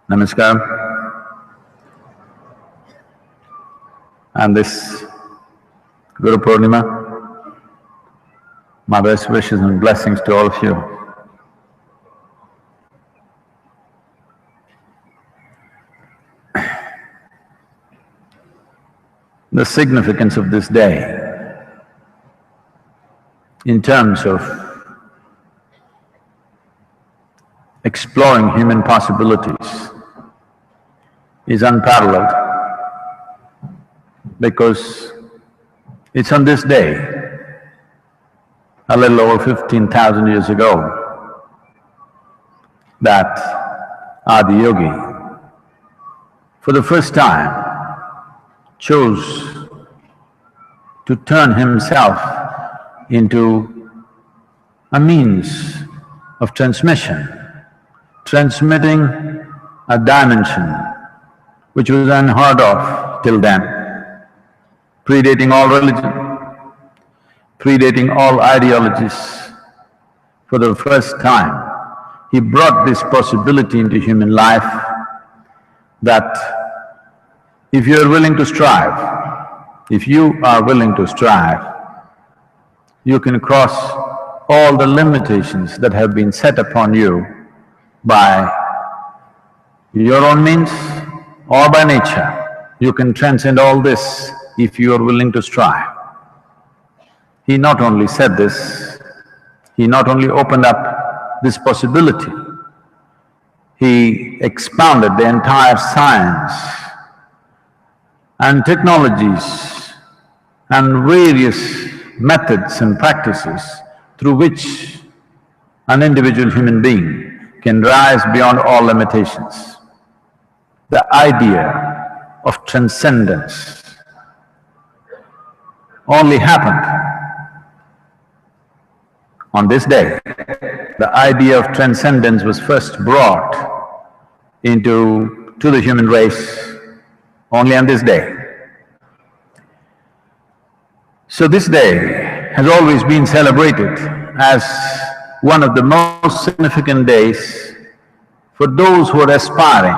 Namaskar. And this Guru Purnima, my best wishes and blessings to all of you. The significance of this day in terms of exploring human possibilities is unparalleled, because it's on this day, a little over 15,000 years ago, that Adi Yogi, for the first time, chose to turn himself into a means of transmission, transmitting a dimension which was unheard of till then, predating all religion, predating all ideologies. For the first time, he brought this possibility into human life that if you are willing to strive, if you are willing to strive, you can cross all the limitations that have been set upon you by your own means or by nature. You can transcend all this if you are willing to strive. He not only said this, he not only opened up this possibility, he expounded the entire science and technologies and various methods and practices through which an individual human being can rise beyond all limitations. The idea of transcendence only happened on this day. The idea of transcendence was first brought to the human race only on this day. So this day has always been celebrated as one of the most significant days for those who are aspiring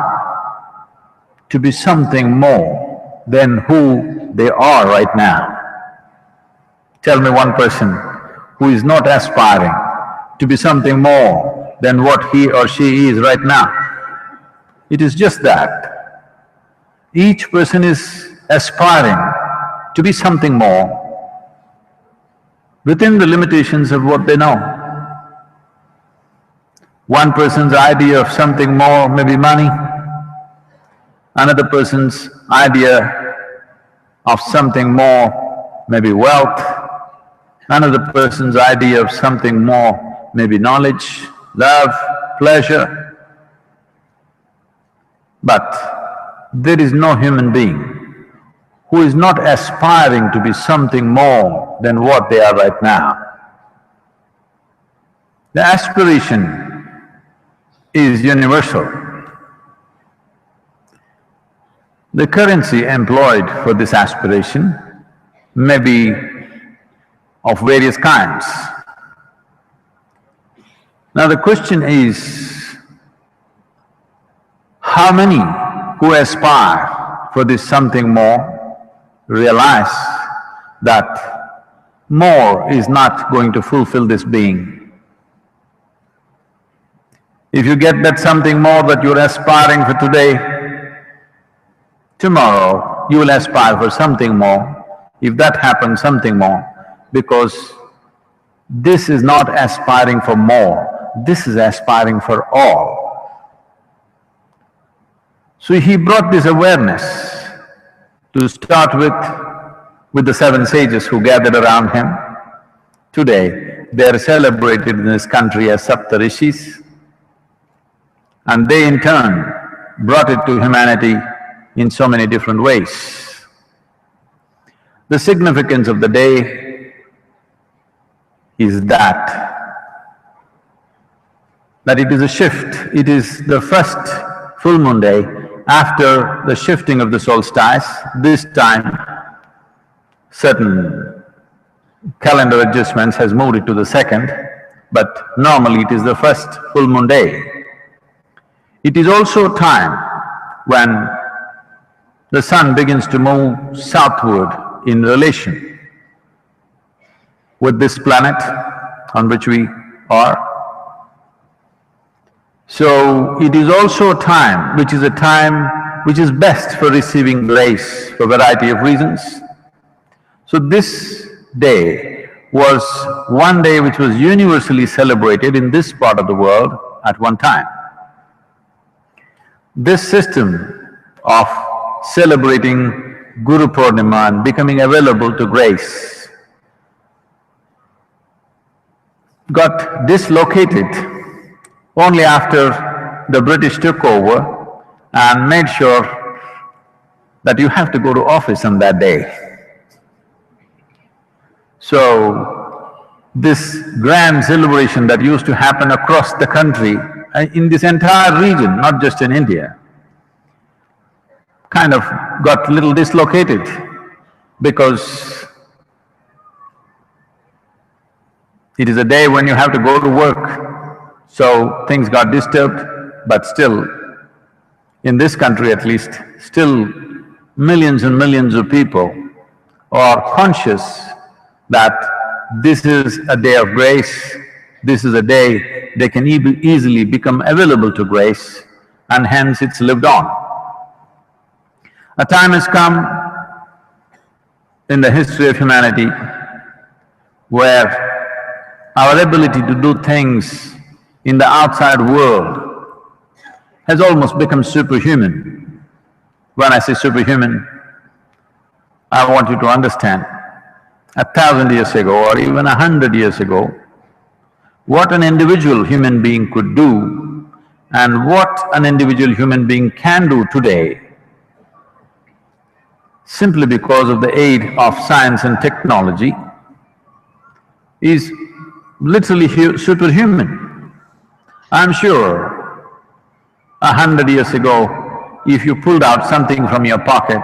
to be something more than who they are right now. Tell me one person who is not aspiring to be something more than what he or she is right now. It is just that each person is aspiring to be something more within the limitations of what they know. One person's idea of something more may be money, another person's idea of something more may be wealth, another person's idea of something more may be knowledge, love, pleasure. But there is no human being who is not aspiring to be something more than what they are right now. The aspiration is universal. The currency employed for this aspiration may be of various kinds. Now the question is, how many who aspire for this something more realize that more is not going to fulfill this being? If you get that something more that you're aspiring for today, tomorrow you will aspire for something more. If that happens, something more, because this is not aspiring for more, this is aspiring for all. So he brought this awareness to start with the seven sages who gathered around him. Today, they are celebrated in this country as Saptarishis, and they in turn brought it to humanity in so many different ways. The significance of the day is that it is a shift. It is the first full moon day after the shifting of the solstice. This time, certain calendar adjustments has moved it to the second, but normally it is the first full moon day. It is also a time when the sun begins to move southward in relation with this planet on which we are. So, it is also a time which is best for receiving grace for a variety of reasons. So, this day was one day which was universally celebrated in this part of the world at one time. This system of celebrating Guru Purnima and becoming available to grace got dislocated only after the British took over and made sure that you have to go to office on that day. So, this grand celebration that used to happen across the country, in this entire region, not just in India, kind of got little dislocated because it is a day when you have to go to work, so things got disturbed, but still, in this country at least, still millions and millions of people are conscious that this is a day of grace, this is a day they can easily become available to grace, and hence it's lived on. A time has come in the history of humanity where our ability to do things in the outside world has almost become superhuman. When I say superhuman, I want you to understand, 1,000 years ago or even 100 years ago, what an individual human being could do and what an individual human being can do today, simply because of the aid of science and technology, is literally superhuman. I'm sure 100 years ago, if you pulled out something from your pocket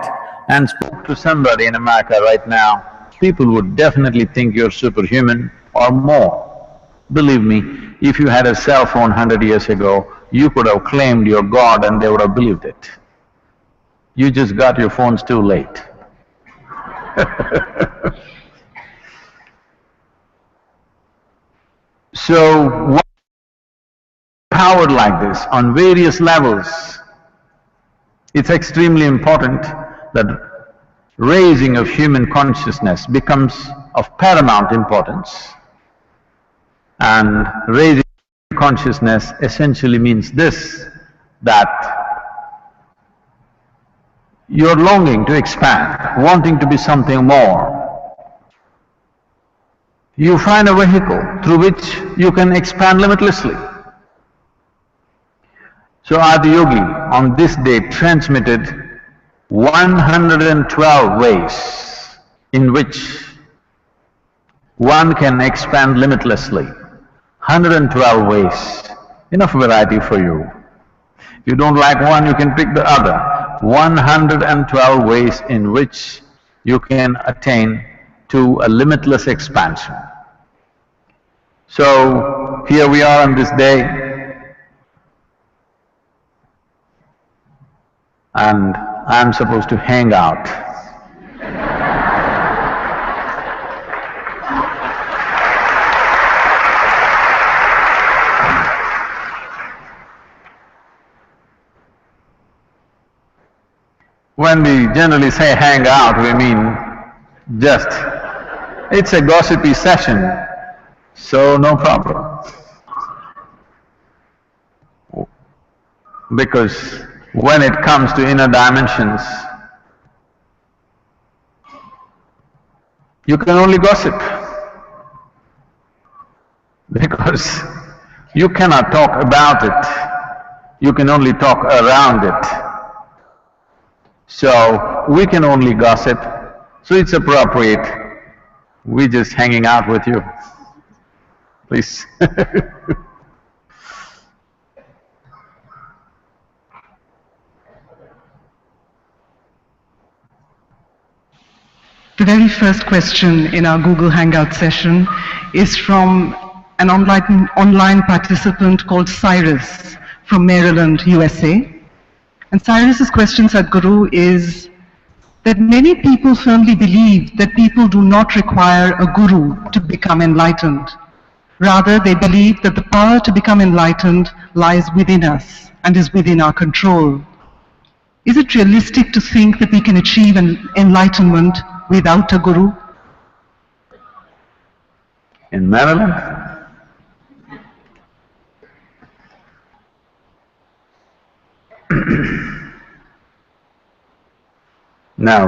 and spoke to somebody in America right now, people would definitely think you're superhuman or more. Believe me, if you had a cell phone 100 years ago, you could have claimed you're God and they would have believed it. You just got your phones too late. So, powered like this on various levels, it's extremely important that raising of human consciousness becomes of paramount importance. And raising consciousness essentially means this, that you're longing to expand, wanting to be something more. You find a vehicle through which you can expand limitlessly. So Adiyogi on this day transmitted 112 ways in which one can expand limitlessly. 112 ways, enough variety for you. If you don't like one, you can pick the other. 112 ways in which you can attain to a limitless expansion. So, here we are on this day, and I'm supposed to hang out. When we generally say hang out, we mean just, it's a gossipy session, so no problem. Because when it comes to inner dimensions, you can only gossip, because you cannot talk about it, you can only talk around it. So, we can only gossip, so it's appropriate, we're just hanging out with you. Please. The very first question in our Google Hangout session is from an online participant called Cyrus from Maryland, USA. And Cyrus's question, Sadhguru, is that many people firmly believe that people do not require a guru to become enlightened. Rather, they believe that the power to become enlightened lies within us and is within our control. Is it realistic to think that we can achieve an enlightenment without a guru? In Maryland? Now,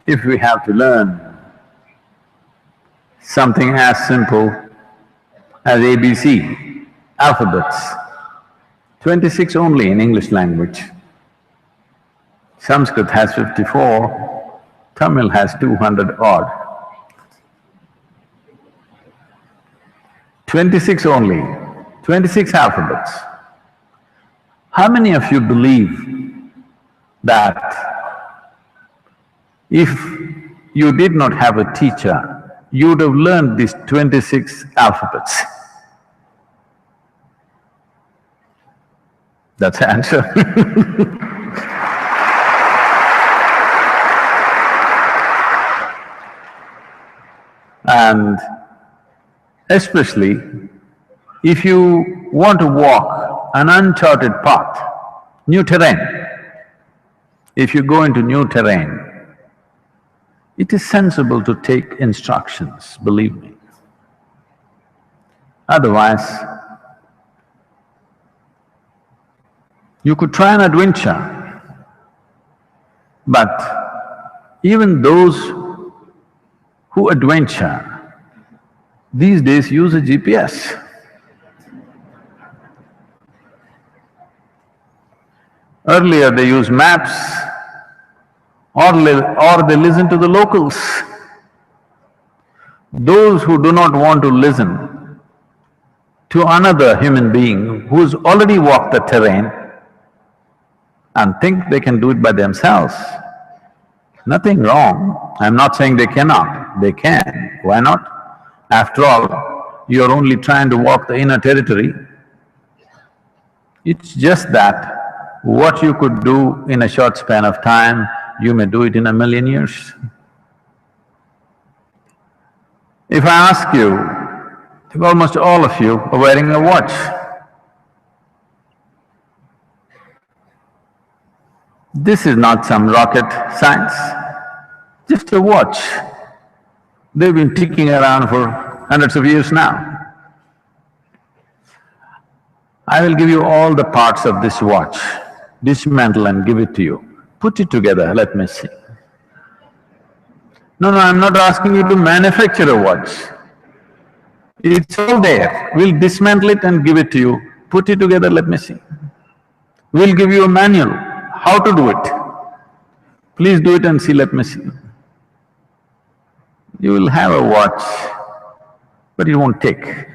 if we have to learn something as simple as ABC, alphabets, 26 only in English language. Sanskrit has 54, Tamil has 200 odd. 26 only, 26 alphabets. How many of you believe that if you did not have a teacher, you would have learned these 26 alphabets? That's the answer. And especially if you want to walk an uncharted path, new terrain, if you go into new terrain, it is sensible to take instructions, believe me. Otherwise, you could try an adventure, but even those who adventure these days use a GPS. Earlier they used maps or they listen to the locals. Those who do not want to listen to another human being who's already walked the terrain and think they can do it by themselves, nothing wrong. I'm not saying they cannot, they can. Why not? After all, you're only trying to walk the inner territory. It's just that what you could do in a short span of time, you may do it in 1,000,000 years. If I ask you, if almost all of you are wearing a watch, this is not some rocket science, just a watch. They've been ticking around for hundreds of years now. I will give you all the parts of this watch, dismantle and give it to you. Put it together, let me see. No, I'm not asking you to manufacture a watch. It's all there. We'll dismantle it and give it to you. Put it together, let me see. We'll give you a manual, how to do it. Please do it and see, let me see. You will have a watch, but it won't tick.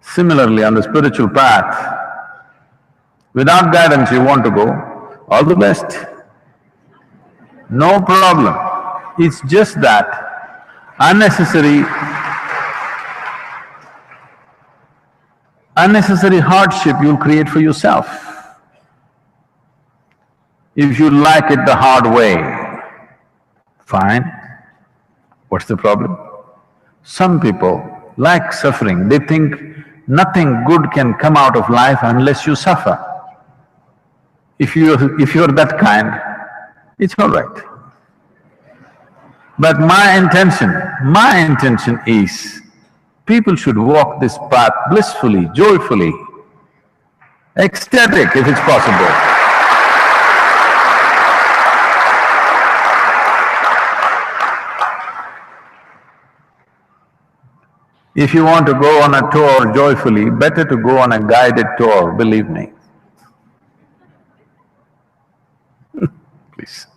Similarly, on the spiritual path, without guidance you want to go, all the best. No problem. It's just that unnecessary hardship you'll create for yourself. If you like it the hard way, fine. What's the problem? Some people like suffering, they think nothing good can come out of life unless you suffer. If you're that kind, it's all right. But my intention is, people should walk this path blissfully, joyfully, ecstatic if it's possible. If you want to go on a tour joyfully, better to go on a guided tour, believe me. Please.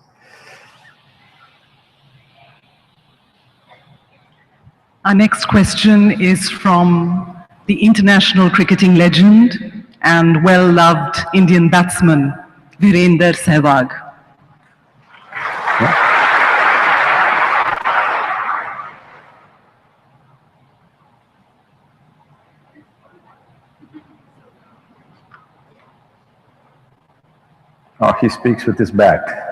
Our next question is from the international cricketing legend and well-loved Indian batsman, Virender Sehwag. he speaks with his bat.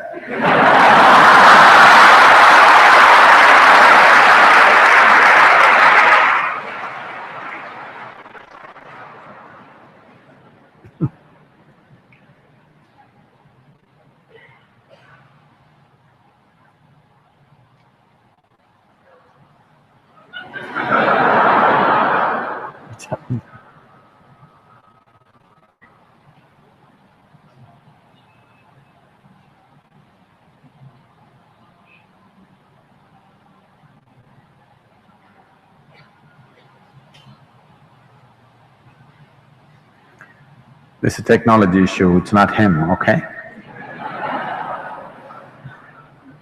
This is a technology issue, it's not him, okay?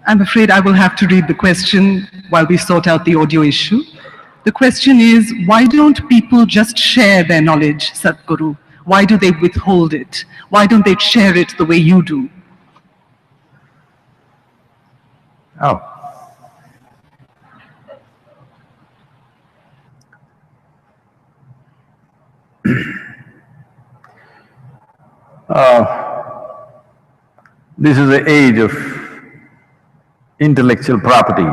I'm afraid I will have to read the question while we sort out the audio issue. The question is, why don't people just share their knowledge, Sadhguru? Why do they withhold it? Why don't they share it the way you do? Oh. This is the age of intellectual property.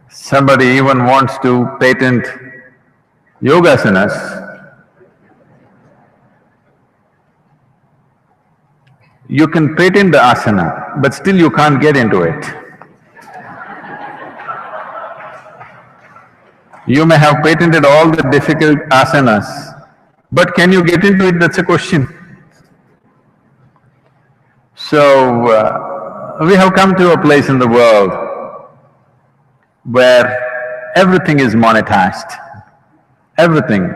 Somebody even wants to patent yogasanas. You can patent the asana, but still you can't get into it. You may have patented all the difficult asanas, but can you get into it? That's a question. So, we have come to a place in the world where everything is monetized. Everything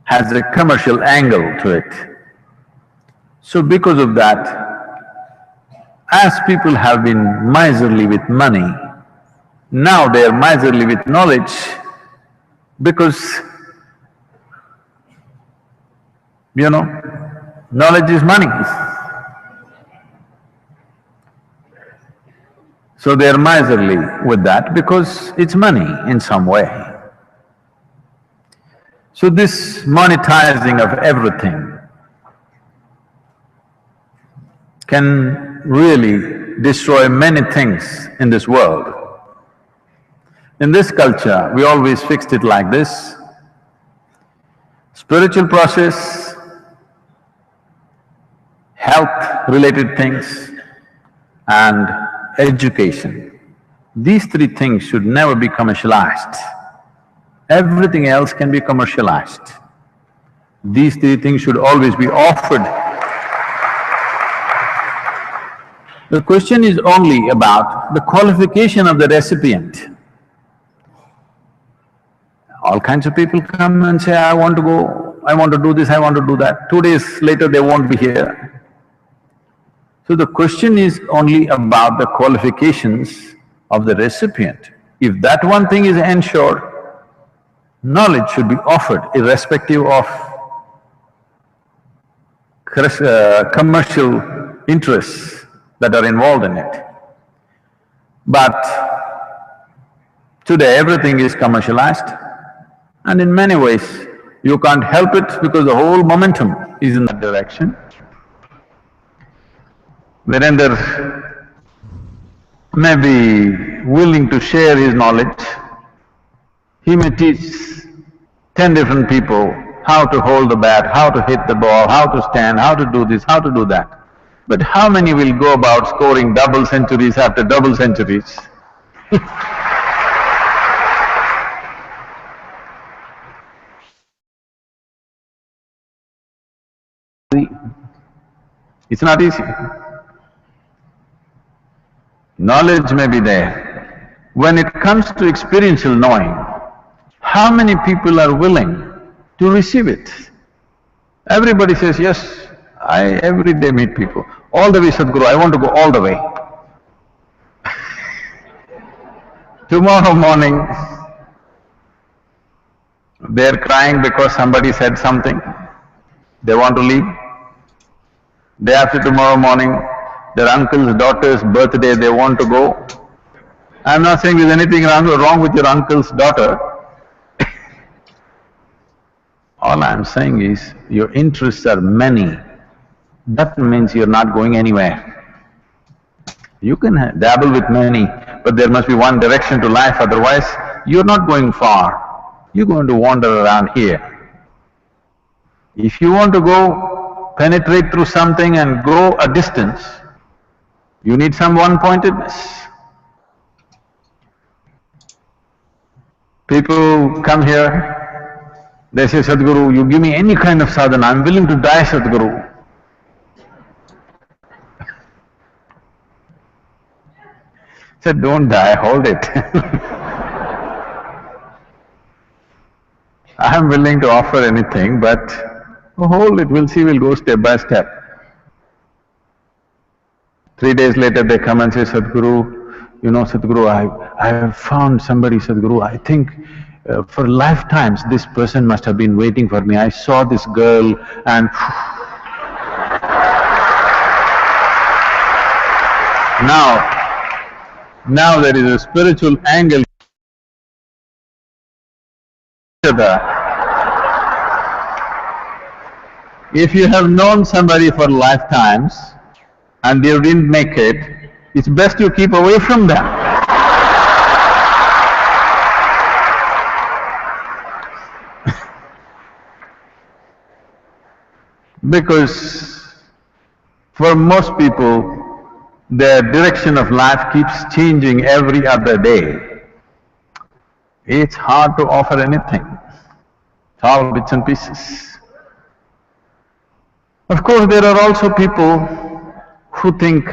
has a commercial angle to it. So because of that, as people have been miserly with money, now they are miserly with knowledge because, knowledge is money. So they are miserly with that because it's money in some way. So this monetizing of everything can really destroy many things in this world. In this culture, we always fixed it like this: spiritual process, health-related things, and education. These three things should never be commercialized. Everything else can be commercialized. These three things should always be offered. The question is only about the qualification of the recipient. All kinds of people come and say, I want to go, I want to do this, I want to do that. 2 days later they won't be here. So the question is only about the qualifications of the recipient. If that one thing is ensured, knowledge should be offered irrespective of commercial interests that are involved in it. But today everything is commercialized, and in many ways you can't help it because the whole momentum is in that direction. Virender may be willing to share his knowledge. He may teach 10 different people how to hold the bat, how to hit the ball, how to stand, how to do this, how to do that. But how many will go about scoring double centuries after double centuries? It's not easy. Knowledge may be there. When it comes to experiential knowing, how many people are willing to receive it? Everybody says, yes, I every day meet people. All the way, Sadhguru, I want to go all the way. Tomorrow morning, they're crying because somebody said something, they want to leave. Day after tomorrow morning, their uncle's daughter's birthday, they want to go. I'm not saying there's anything wrong with your uncle's daughter. All I'm saying is, your interests are many. That means you're not going anywhere. You can dabble with many, but there must be one direction to life, otherwise you're not going far. You're going to wander around here. If you want to go penetrate through something and go a distance, you need some one-pointedness. People come here, they say, Sadhguru, you give me any kind of sadhana, I'm willing to die, Sadhguru. Said, don't die, hold it. I'm willing to offer anything, but hold it, we'll see, we'll go step by step. 3 days later they come and say, Sadhguru, you know, Sadhguru, I have found somebody, Sadhguru, I think for lifetimes this person must have been waiting for me. I saw this girl and now there is a spiritual angle. If you have known somebody for lifetimes and they didn't make it, it's best you keep away from them. Because for most people, their direction of life keeps changing every other day. It's hard to offer anything. It's all bits and pieces. Of course, there are also people who think,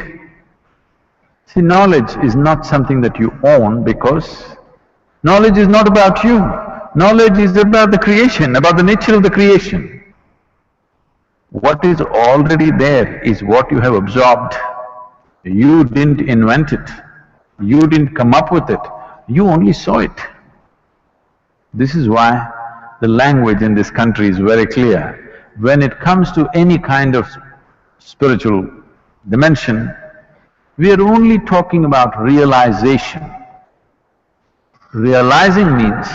see, knowledge is not something that you own, because knowledge is not about you. Knowledge is about the creation, about the nature of the creation. What is already there is what you have absorbed. You didn't invent it, you didn't come up with it, you only saw it. This is why the language in this country is very clear. When it comes to any kind of spiritual dimension, we are only talking about realization. Realizing means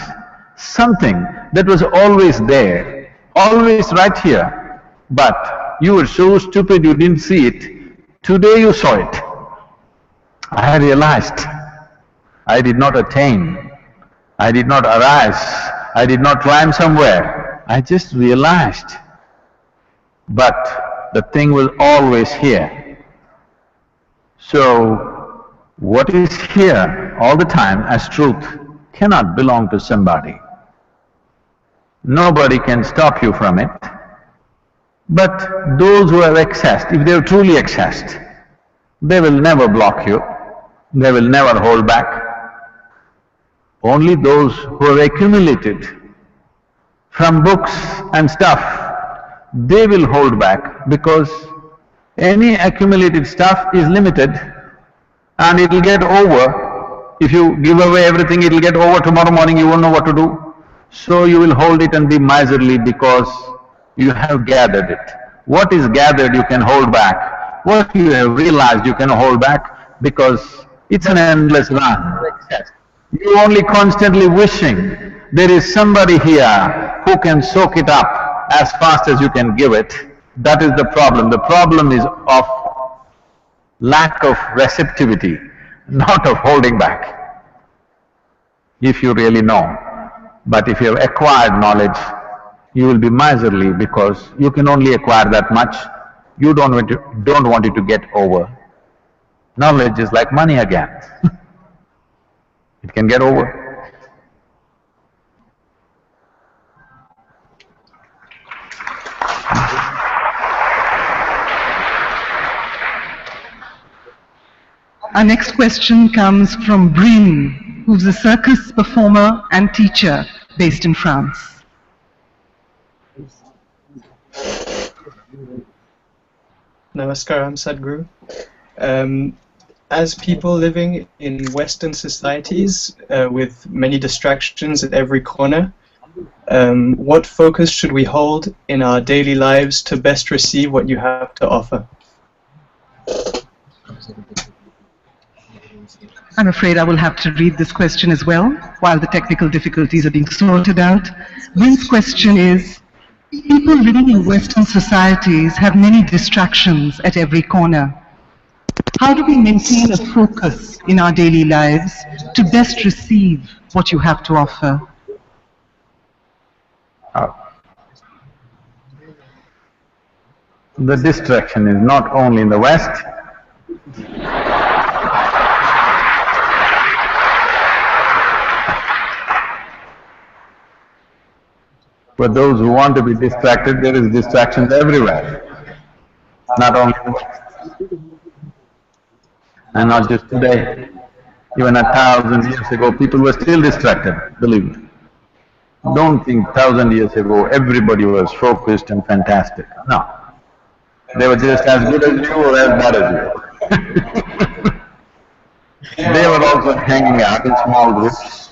something that was always there, always right here, but you were so stupid you didn't see it. Today you saw it. I realized I did not attain, I did not arise, I did not climb somewhere, I just realized. But the thing was always here. So, what is here all the time as truth cannot belong to somebody. Nobody can stop you from it. But those who have accessed, if they are truly accessed, they will never block you, they will never hold back. Only those who have accumulated from books and stuff, they will hold back, because any accumulated stuff is limited and it will get over. If you give away everything, it will get over tomorrow morning, you won't know what to do. So you will hold it and be miserly because you have gathered it. What is gathered you can hold back. What you have realized you can hold back, because it's an endless run. You're only constantly wishing there is somebody here who can soak it up as fast as you can give it. That is the problem. The problem is of lack of receptivity, not of holding back, if you really know. But if you have acquired knowledge, you will be miserly because you can only acquire that much. You don't want it to get over. Knowledge is like money again. It can get over. Our next question comes from Breen, who's a circus performer and teacher based in France. Namaskaram, Sadhguru. As people living in Western societies with many distractions at every corner, what focus should we hold in our daily lives to best receive what you have to offer? I'm afraid I will have to read this question as well, while the technical difficulties are being sorted out. Wynn's question is, people living in Western societies have many distractions at every corner. How do we maintain a focus in our daily lives to best receive what you have to offer? The distraction is not only in the West, for those who want to be distracted, there is distractions everywhere, not only in the West. And not just today. Even 1,000 years ago, people were still distracted, believe me. Don't think 1,000 years ago everybody was focused and fantastic. No. They were just as good as you or as bad as you. They were also hanging out in small groups.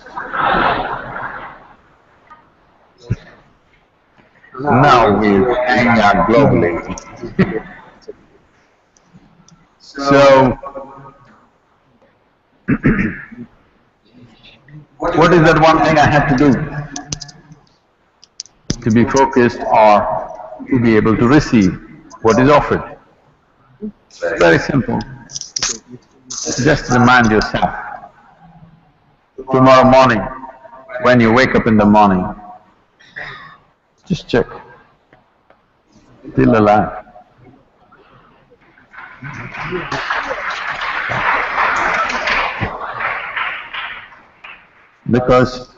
Now we're hanging out globally. So, what is that one thing I have to do to be focused or to be able to receive what is offered? Very simple. Just remind yourself, tomorrow morning, when you wake up in the morning, just check, still alive. Because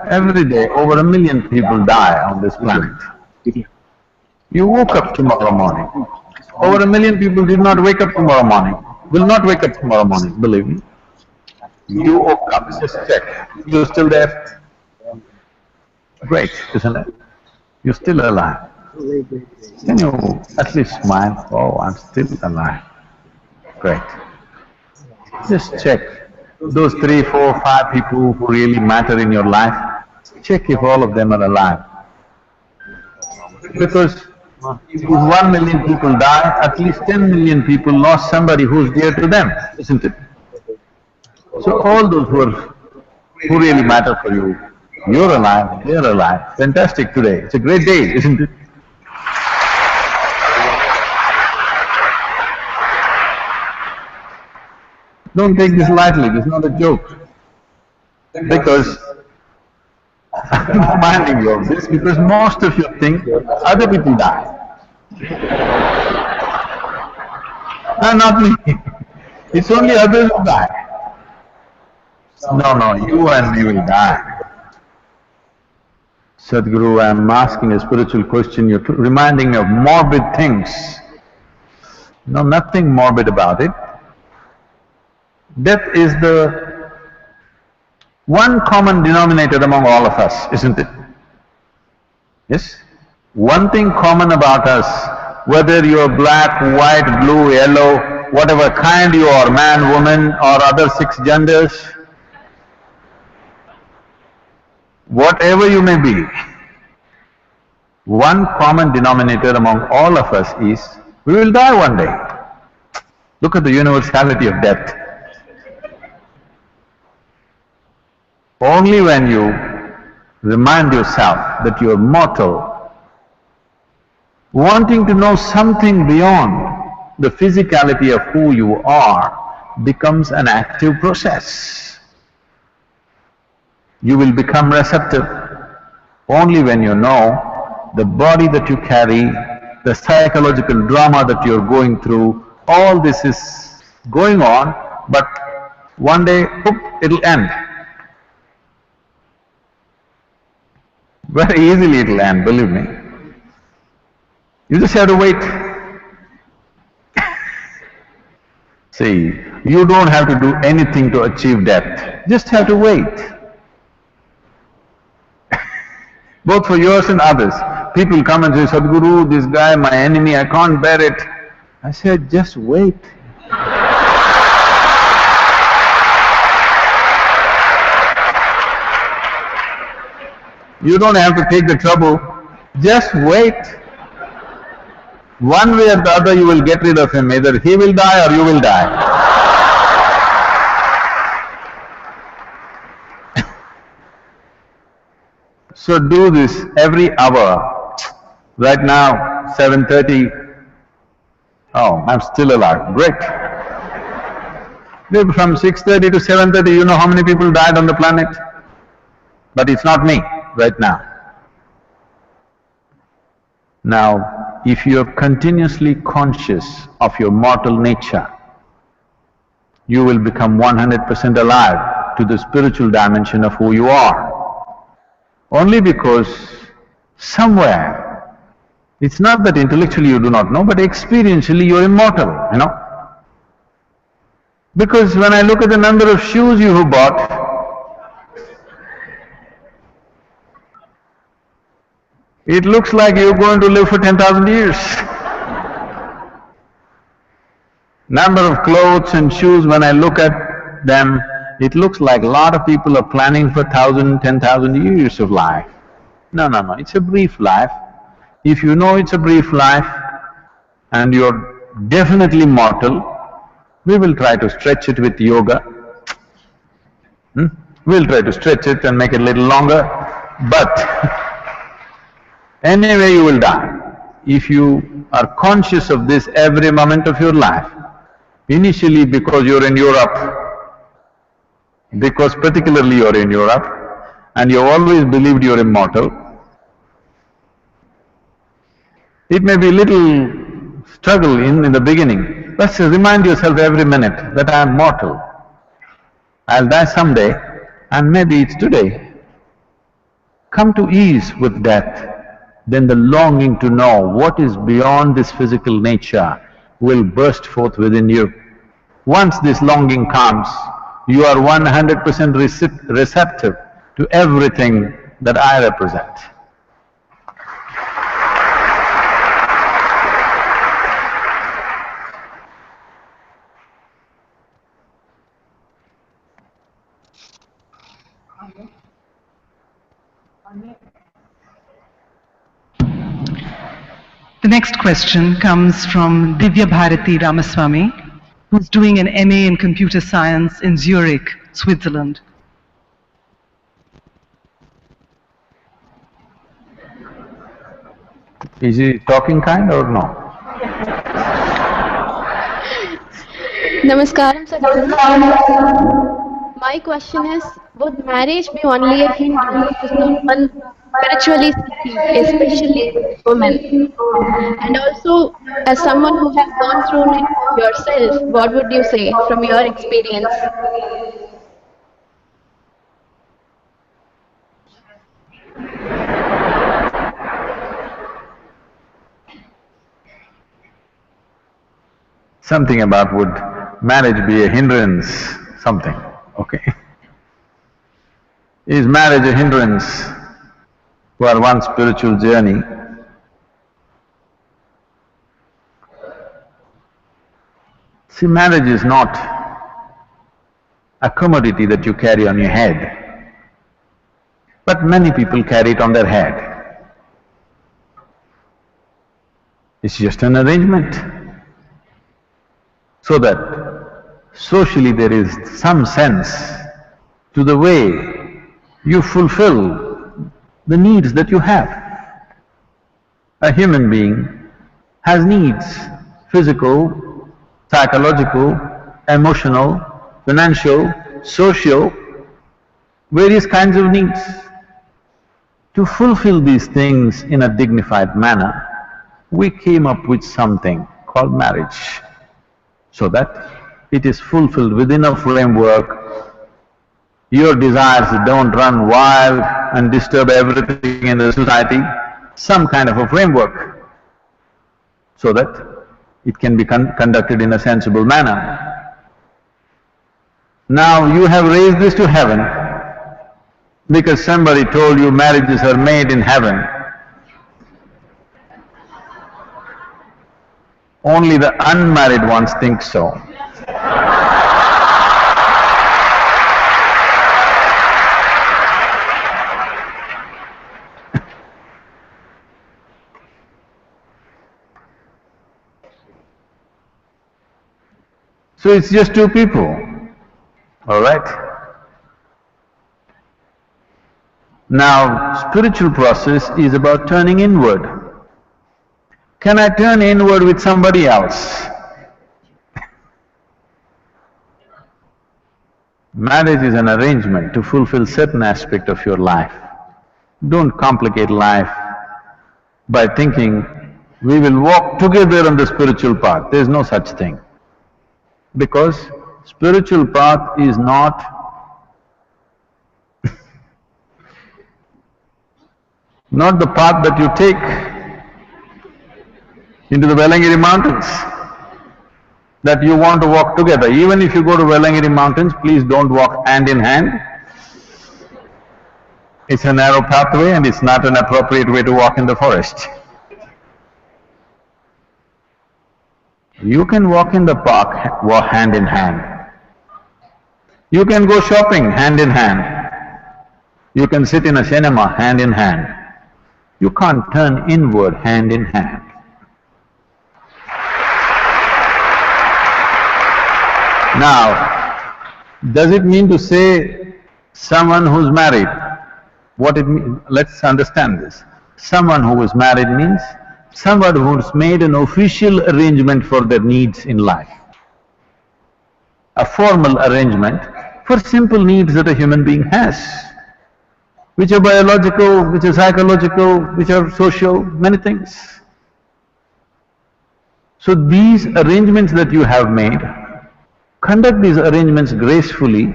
every day over 1 million people die on this planet. You woke up tomorrow morning. Over 1 million people did not wake up tomorrow morning, will not wake up tomorrow morning, believe me. You woke up, just check, you're still there. Great, isn't it? You're still alive. Can you at least smile? Oh, I'm still alive. Great. Just check those 3, 4, 5 people who really matter in your life. Check if all of them are alive. Because if 1 million people die, at least 10 million people lost somebody who's dear to them, isn't it? So all those who really matter for you, you're alive, they're alive. Fantastic today. It's a great day, isn't it? Don't take this lightly, this is not a joke. Because I'm reminding you of this because most of you think other people die. No, not me. It's only others who die. No, you and me will die. Sadhguru, I'm asking a spiritual question, you're reminding me of morbid things. No, nothing morbid about it. Death is the one common denominator among all of us, isn't it? Yes? One thing common about us, whether you're black, white, blue, yellow, whatever kind you are, man, woman or other 6 genders, whatever you may be, one common denominator among all of us is, we will die one day. Look at the universality of death. Only when you remind yourself that you are mortal, wanting to know something beyond the physicality of who you are becomes an active process. You will become receptive only when you know the body that you carry, the psychological drama that you're going through, all this is going on, but one day, poof, it'll end. Very easily it'll end, believe me. You just have to wait. See, you don't have to do anything to achieve death, just have to wait. Both for yours and others. People come and say, Sadhguru, this guy, my enemy, I can't bear it. I said, just wait. You don't have to take the trouble, just wait. One way or the other you will get rid of him, either he will die or you will die. So do this every hour. Right now, 7:30, oh, I'm still alive, great. Then from 6:30 to 7:30, you know how many people died on the planet? But it's not me right now. Now, if you're continuously conscious of your mortal nature, you will become 100% alive to the spiritual dimension of who you are. Only because somewhere, it's not that intellectually you do not know, but experientially you're immortal, you know. Because when I look at the number of shoes you have bought, it looks like you're going to live for 10,000 years. Number of clothes and shoes, when I look at them, it looks like a lot of people are planning for 1,000, 10,000 years of life. No, no, no, it's a brief life. If you know it's a brief life and you're definitely mortal, we will try to stretch it with yoga. We'll try to stretch it and make it a little longer, but anyway you will die. If you are conscious of this every moment of your life, initially because you're in Europe, because particularly you're in Europe, and you've always believed you're immortal, it may be a little struggle in the beginning, but remind yourself every minute that I'm mortal. I'll die someday, and maybe it's today. Come to ease with death, then the longing to know what is beyond this physical nature will burst forth within you. Once this longing comes, you are 100% receptive to everything that I represent. The next question comes from Divya Bharati Ramaswamy, who's doing an MA in Computer Science in Zurich, Switzerland. Is he talking kind or no? Namaskaram, Sadhguru. My question is, would marriage be only a hindrance to someone spiritually seeking, especially women? And also, as someone who has gone through it yourself, what would you say from your experience? Something about would marriage be a hindrance, something, okay. Is marriage a hindrance for one's spiritual journey? See, marriage is not a commodity that you carry on your head, but many people carry it on their head. It's just an arrangement, so that socially there is some sense to the way you fulfill the needs that you have. A human being has needs, physical, psychological, emotional, financial, social, various kinds of needs. To fulfill these things in a dignified manner, we came up with something called marriage, so that it is fulfilled within a framework. Your desires don't run wild and disturb everything in the society, some kind of a framework, so that it can be conducted in a sensible manner. Now you have raised this to heaven because somebody told you marriages are made in heaven. Only the unmarried ones think so. So it's just two people, all right? Now, spiritual process is about turning inward. Can I turn inward with somebody else? Marriage is an arrangement to fulfill certain aspect of your life. Don't complicate life by thinking, we will walk together on the spiritual path. There's no such thing. Because spiritual path is not not the path that you take into the Velangiri mountains, that you want to walk together. Even if you go to Velangiri mountains, please don't walk hand in hand. It's a narrow pathway and it's not an appropriate way to walk in the forest. You can walk in the park, walk hand in hand. You can go shopping hand in hand. You can sit in a cinema hand in hand. You can't turn inward hand in hand. Now, does it mean to say someone who's married? What it means, let's understand this. Someone who is married means someone who's made an official arrangement for their needs in life. A formal arrangement for simple needs that a human being has, which are biological, which are psychological, which are social, many things. So these arrangements that you have made, conduct these arrangements gracefully,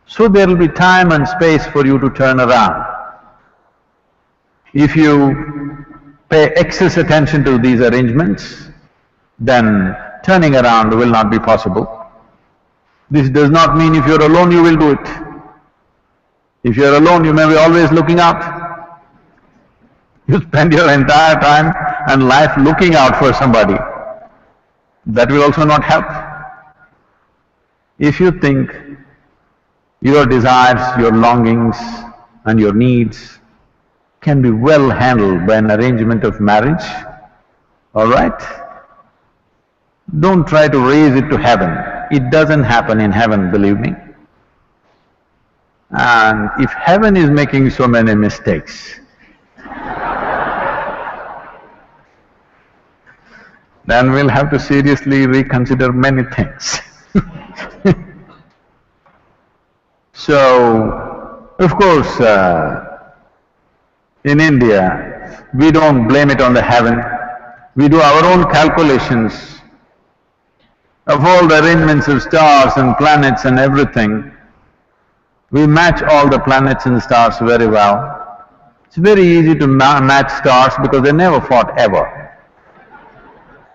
so there will be time and space for you to turn around. If you pay excess attention to these arrangements, then turning around will not be possible. This does not mean if you're alone you will do it. If you're alone, you may be always looking out. You spend your entire time and life looking out for somebody. That will also not help. If you think your desires, your longings and your needs can be well handled by an arrangement of marriage, all right? Don't try to raise it to heaven. It doesn't happen in heaven, believe me. And if heaven is making so many mistakes, then we'll have to seriously reconsider many things. So, of course, in India, we don't blame it on the heaven. We do our own calculations of all the arrangements of stars and planets and everything. We match all the planets and stars very well. It's very easy to match stars because they never fought ever.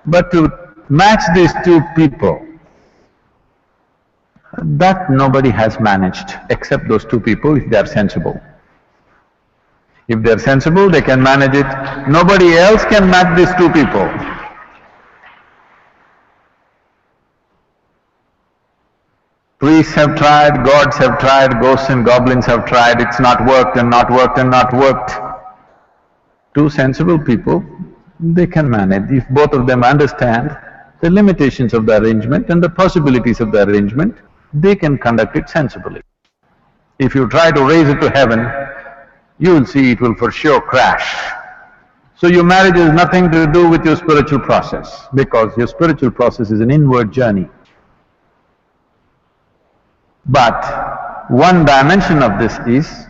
But to match these two people, that nobody has managed except those two people if they are sensible. If they are sensible, they can manage it. Nobody else can match these two people. Priests have tried, gods have tried, ghosts and goblins have tried, it's not worked and not worked and not worked. Two sensible people, they can manage. If both of them understand the limitations of the arrangement and the possibilities of the arrangement, they can conduct it sensibly. If you try to raise it to heaven, you will see it will for sure crash. So your marriage has nothing to do with your spiritual process, because your spiritual process is an inward journey. But one dimension of this is,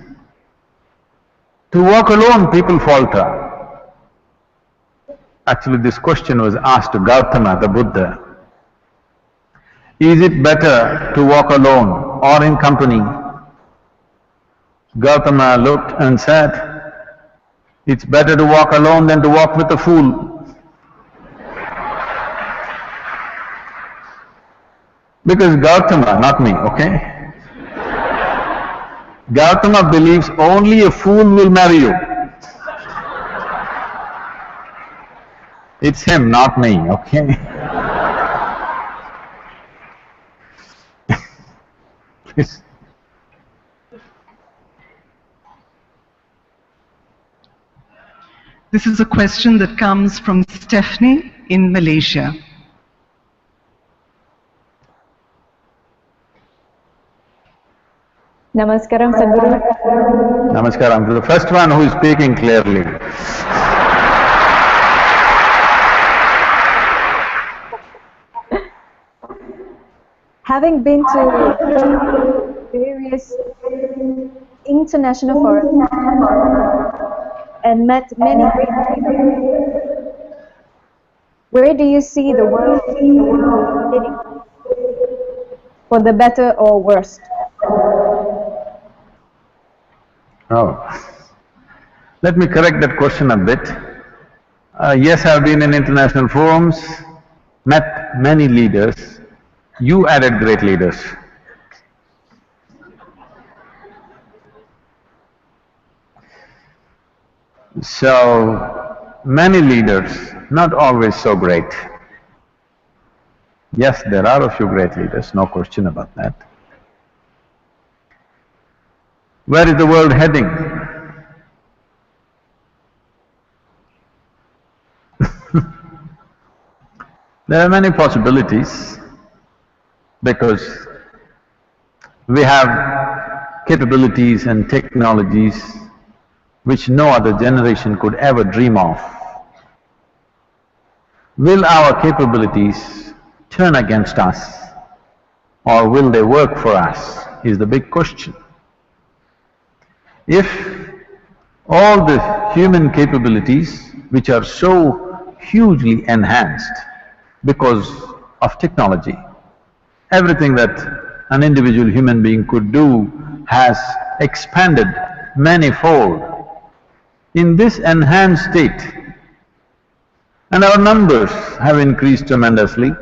to walk alone people falter. Actually, this question was asked to Gautama, the Buddha. Is it better to walk alone or in company? Gautama looked and said, it's better to walk alone than to walk with a fool. Because Gautama, not me, okay? Gautama believes only a fool will marry you. It's him, not me, okay? Please. This is a question that comes from Stephanie in Malaysia. Namaskaram, Sadhguru. Namaskaram to the first one who is speaking clearly. Having been to various international forums and met many great people, where do you see the world heading? For the better or worse? Oh, let me correct that question a bit. Yes, I've been in international forums, met many leaders. You added great leaders. So, many leaders, not always so great. Yes, there are a few great leaders, no question about that. Where is the world heading? There are many possibilities because we have capabilities and technologies which no other generation could ever dream of. Will our capabilities turn against us or will they work for us is the big question. If all the human capabilities which are so hugely enhanced because of technology, everything that an individual human being could do has expanded manifold. In this enhanced state, and our numbers have increased tremendously.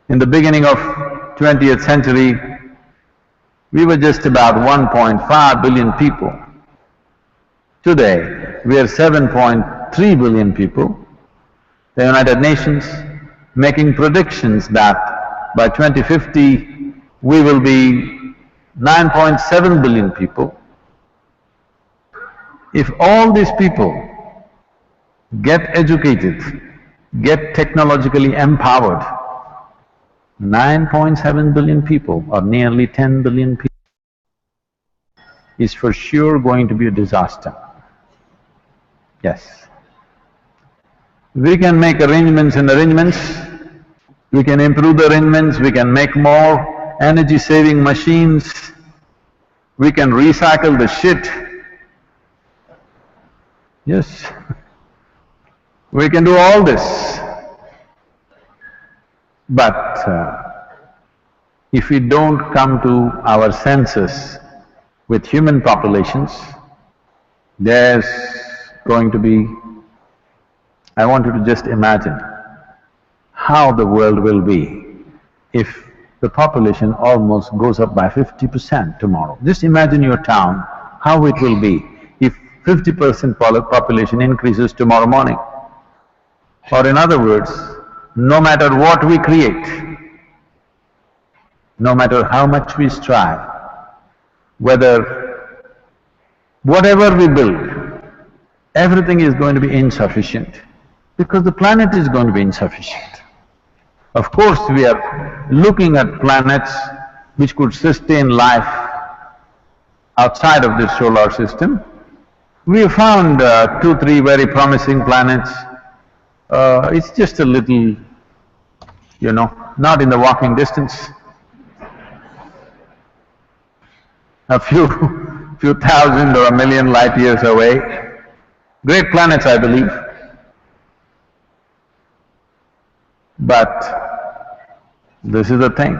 In the beginning of 20th century, we were just about 1.5 billion people. Today, we are 7.3 billion people. The United Nations making predictions that by 2050, we will be 9.7 billion people. If all these people get educated, get technologically empowered, 9.7 billion people or nearly 10 billion people is for sure going to be a disaster. Yes. We can make arrangements, we can improve the arrangements, we can make more energy-saving machines, we can recycle the shit. Yes, we can do all this. But if we don't come to our senses with human populations, there's going to be… I want you to just imagine how the world will be if the population almost goes up by 50% tomorrow. Just imagine your town, how it will be if 50% population increases tomorrow morning. Or in other words, no matter what we create, no matter how much we strive, whatever we build, everything is going to be insufficient because the planet is going to be insufficient. Of course, we are looking at planets which could sustain life outside of this solar system. We have found 2, 3 very promising planets. It's just a little, not in the walking distance. A few thousand or a million light years away. Great planets, I believe. But this is the thing.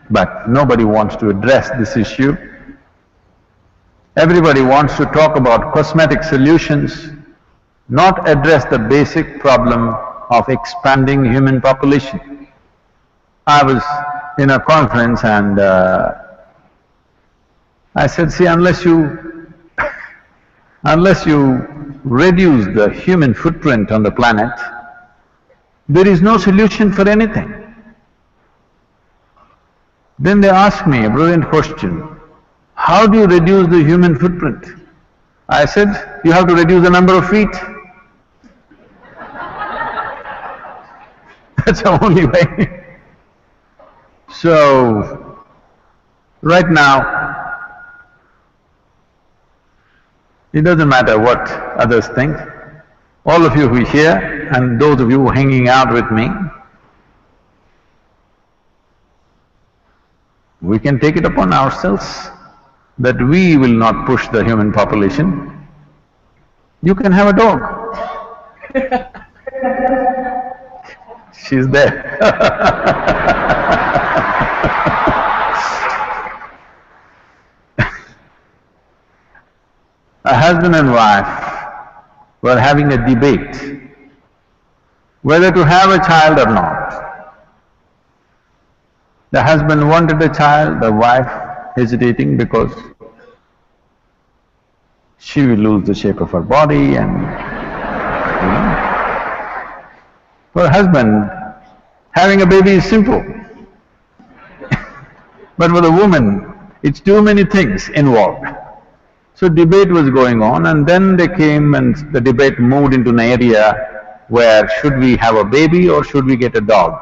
But nobody wants to address this issue. Everybody wants to talk about cosmetic solutions, not address the basic problem of expanding human population. I was in a conference and I said, see, unless you reduce the human footprint on the planet, there is no solution for anything. Then they asked me a brilliant question, how do you reduce the human footprint? I said, you have to reduce the number of feet. That's the only way. So, right now, It doesn't matter what others think. All of you who are here and those of you who are hanging out with me, we can take it upon ourselves that we will not push the human population. You can have a dog. She's there. A husband and wife were having a debate whether to have a child or not. The husband wanted a child, the wife hesitating because she will lose the shape of her body and, For a husband, having a baby is simple. But for the woman, it's too many things involved. So debate was going on, and then they came and the debate moved into an area where should we have a baby or should we get a dog?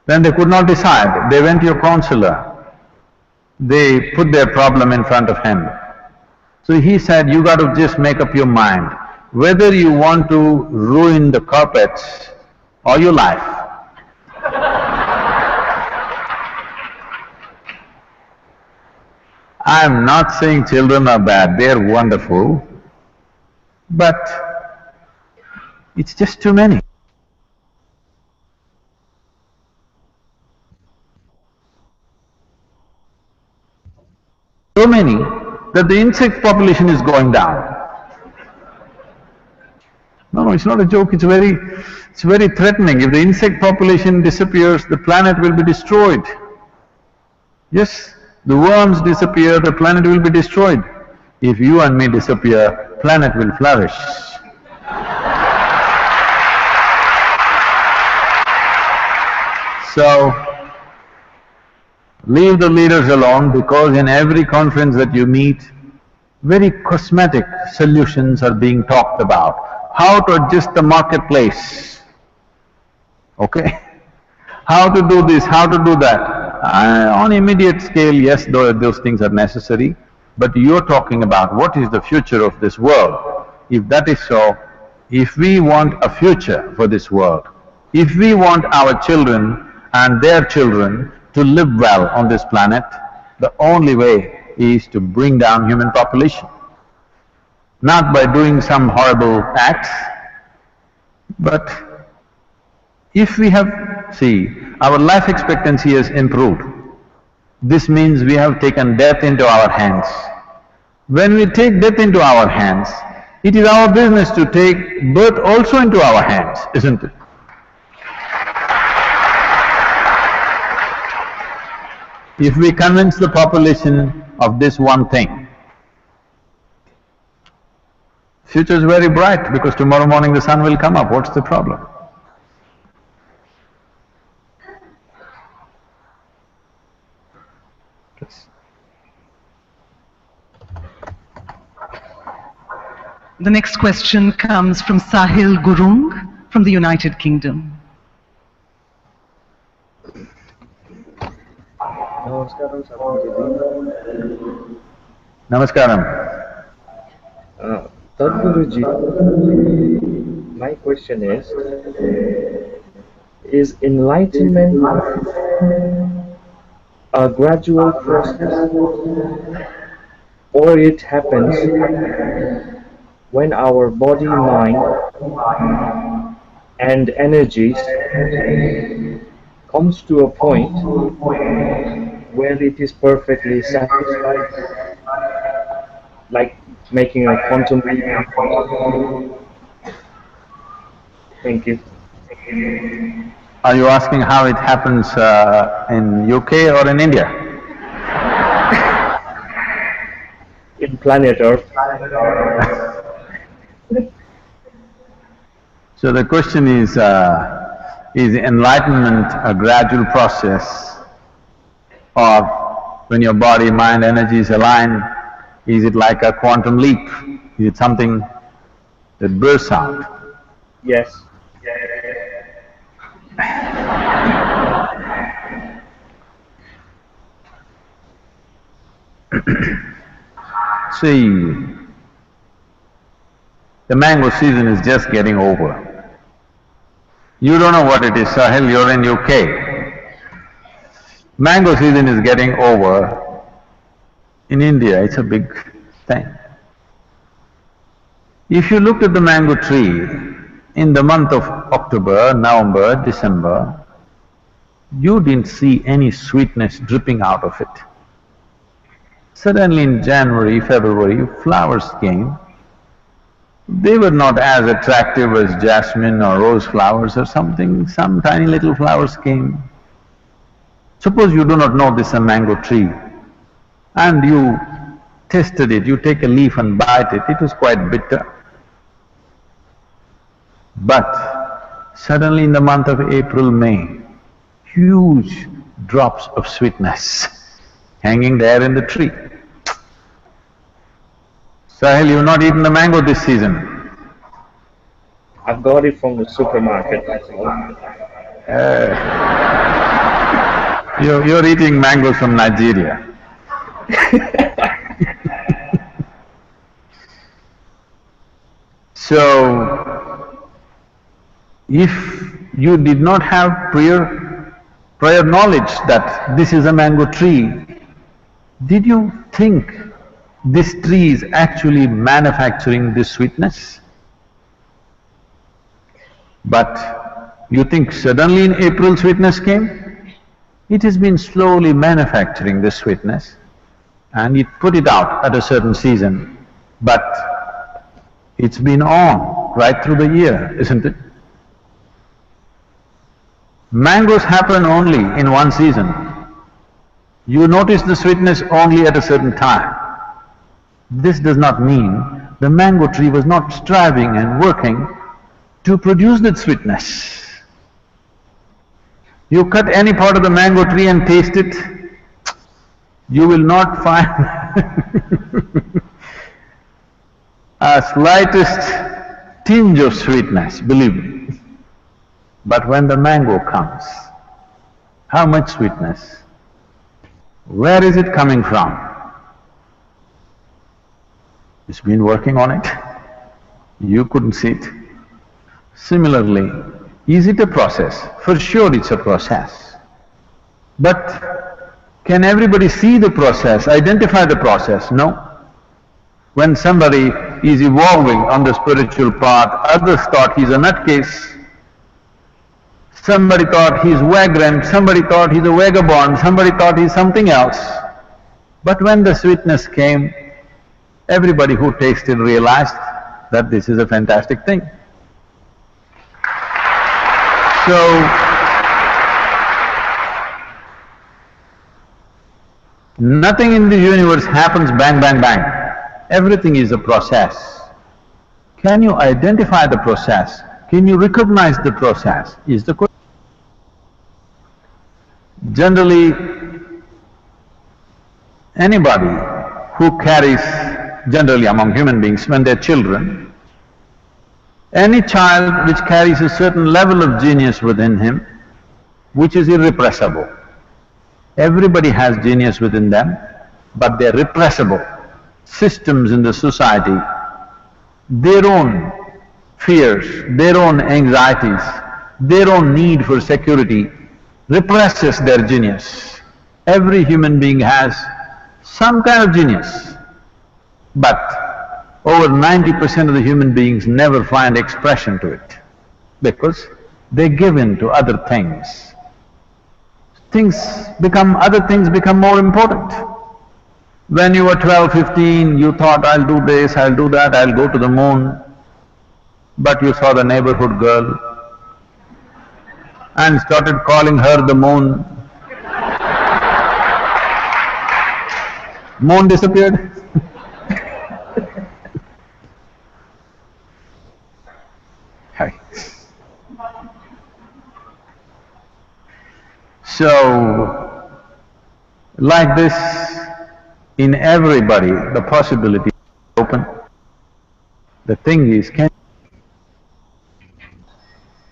Then they could not decide. They went to a counselor. They put their problem in front of him. So he said, you got to just make up your mind whether you want to ruin the carpets or your life. I'm not saying children are bad, they're wonderful, but it's just too many. So many that the insect population is going down. No, it's not a joke, it's very threatening. If the insect population disappears, the planet will be destroyed. Yes, the worms disappear, the planet will be destroyed. If you and me disappear, planet will flourish. So, leave the leaders alone, because in every conference that you meet, very cosmetic solutions are being talked about. How to adjust the marketplace, okay? How to do this, how to do that. On immediate scale, yes, those things are necessary, but you're talking about what is the future of this world. If that is so, if we want a future for this world, if we want our children and their children to live well on this planet, the only way is to bring down human population. Not by doing some horrible acts, but if we have… See, our life expectancy has improved. This means we have taken death into our hands. When we take death into our hands, it is our business to take birth also into our hands, isn't it? If we convince the population of this one thing, future is very bright, because tomorrow morning the sun will come up, what's the problem? The next question comes from Sahil Gurung from the United Kingdom. Namaskaram, Sadhguruji. Namaskaram. Sadhguruji, my question is enlightenment a gradual process, or it happens when our body, mind and energies comes to a point where it is perfectly satisfied, like making a quantum leap? Thank you. Are you asking how it happens in UK or in India? In planet Earth. So the question is enlightenment a gradual process, or when your body, mind, energies align, is it like a quantum leap? Is it something that bursts out? Yes. See, the mango season is just getting over. You don't know what it is, Sahil, you're in UK. Mango season is getting over. In India, it's a big thing. If you looked at the mango tree in the month of October, November, December, you didn't see any sweetness dripping out of it. Suddenly in January, February, flowers came. They were not as attractive as jasmine or rose flowers or something, some tiny little flowers came. Suppose you do not know this is a mango tree and you tasted it, you take a leaf and bite it, it was quite bitter. But suddenly in the month of April, May, huge drops of sweetness hanging there in the tree. Sahil, you've not eaten the mango this season. I've got it from the supermarket. You're eating mangoes from Nigeria. So, if you did not have prior knowledge that this is a mango tree, did you think this tree is actually manufacturing this sweetness? But you think suddenly in April sweetness came? It has been slowly manufacturing this sweetness and it put it out at a certain season, but it's been on right through the year, isn't it? Mangoes happen only in one season. You notice the sweetness only at a certain time. This does not mean the mango tree was not striving and working to produce that sweetness. You cut any part of the mango tree and taste it, you will not find a slightest tinge of sweetness, believe me. But when the mango comes, how much sweetness? Where is it coming from? It's been working on it, you couldn't see it. Similarly, is it a process? For sure it's a process. But can everybody see the process, identify the process? No. When somebody is evolving on the spiritual path, others thought he's a nutcase. Somebody thought he's vagrant, somebody thought he's a vagabond, somebody thought he's something else. But when the sweetness came, everybody who tasted realized that this is a fantastic thing. So, nothing in the universe happens bang, bang, bang. Everything is a process. Can you identify the process? Can you recognize the process, is the question. Generally, anybody who carries, generally among human beings, when they're children, any child which carries a certain level of genius within him, which is irrepressible. Everybody has genius within them, but they're repressible. Systems in the society, their own fears, their own anxieties, their own need for security represses their genius. Every human being has some kind of genius, but over 90% of the human beings never find expression to it because they give in to other things. Other things become more important. When you were 12, 15, you thought, I'll do this, I'll do that, I'll go to the moon. But you saw the neighborhood girl and started calling her the moon. Moon disappeared. Hi. So, like this, in everybody, the possibility is open. The thing is,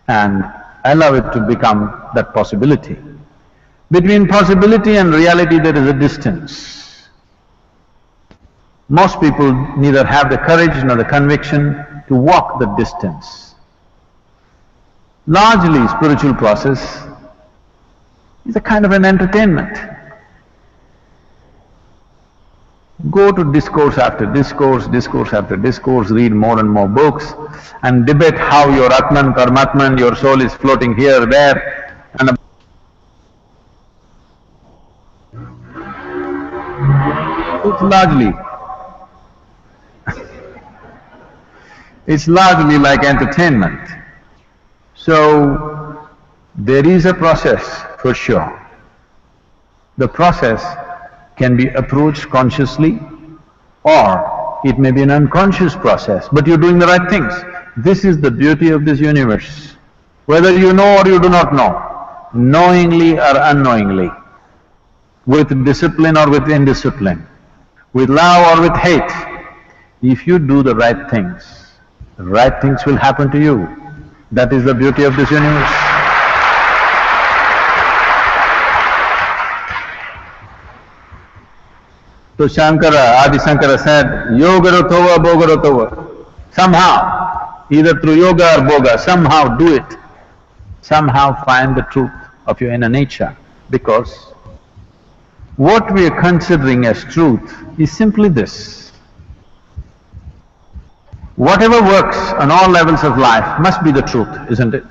and allow it to become that possibility. Between possibility and reality there is a distance. Most people neither have the courage nor the conviction to walk the distance. Largely, spiritual process is a kind of an entertainment. Go to discourse after discourse, discourse after discourse, read more and more books, and debate how your Atman, Paramatman, your soul is floating here, there, and it's largely like entertainment. So, there is a process for sure. The process can be approached consciously or it may be an unconscious process, but you're doing the right things. This is the beauty of this universe. Whether you know or you do not know, knowingly or unknowingly, with discipline or with indiscipline, with love or with hate, if you do the right things will happen to you. That is the beauty of this universe. So Adi Shankara said, Yogarotova Bogarotova. Somehow, either through yoga or boga, somehow do it. Somehow find the truth of your inner nature, because what we are considering as truth is simply this. Whatever works on all levels of life must be the truth, isn't it?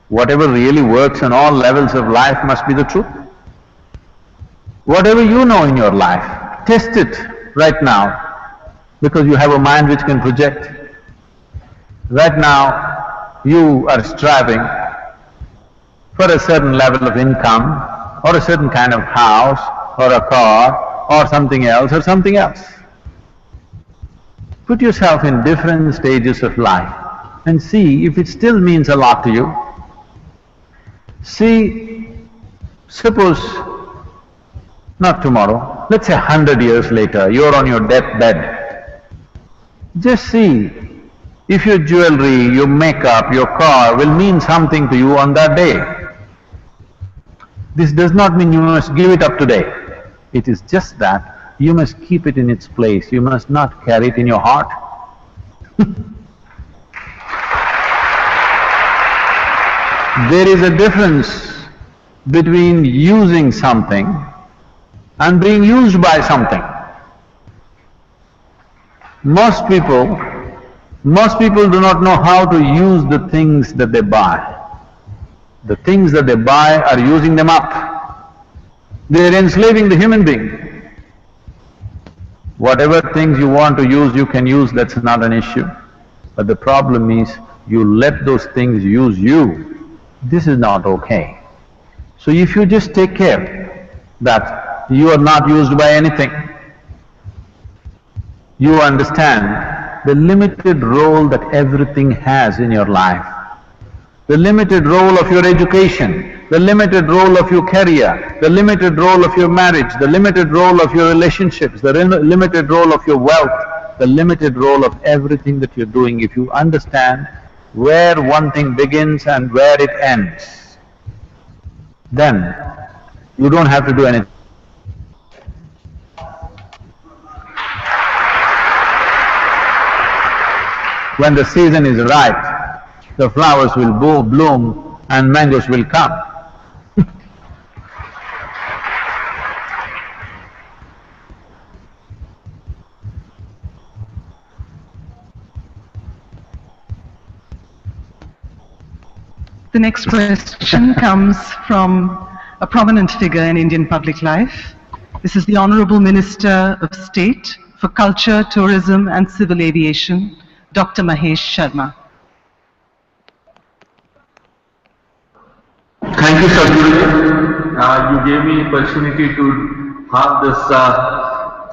Whatever really works on all levels of life must be the truth. Whatever you know in your life, test it right now, because you have a mind which can project. Right now, you are striving for a certain level of income, or a certain kind of house, or a car, or something else, Put yourself in different stages of life and see if it still means a lot to you. See, suppose not tomorrow, let's say 100 years later, you're on your deathbed. Just see if your jewelry, your makeup, your car will mean something to you on that day. This does not mean you must give it up today. It is just that you must keep it in its place, you must not carry it in your heart. There is a difference between using something and being used by something. Most people do not know how to use the things that they buy. The things that they buy are using them up. They are enslaving the human being. Whatever things you want to use, you can use, that's not an issue. But the problem is, you let those things use you. This is not okay. So if you just take care that you are not used by anything, you understand the limited role that everything has in your life, the limited role of your education, the limited role of your career, the limited role of your marriage, the limited role of your relationships, the limited role of your wealth, the limited role of everything that you're doing. If you understand where one thing begins and where it ends, then you don't have to do anything. When the season is right, the flowers will bloom and mangoes will come. The next question comes from a prominent figure in Indian public life. This is the Honorable Minister of State for Culture, Tourism and Civil Aviation, Dr. Mahesh Sharma. Thank you, Sadhguru. You gave me opportunity to have this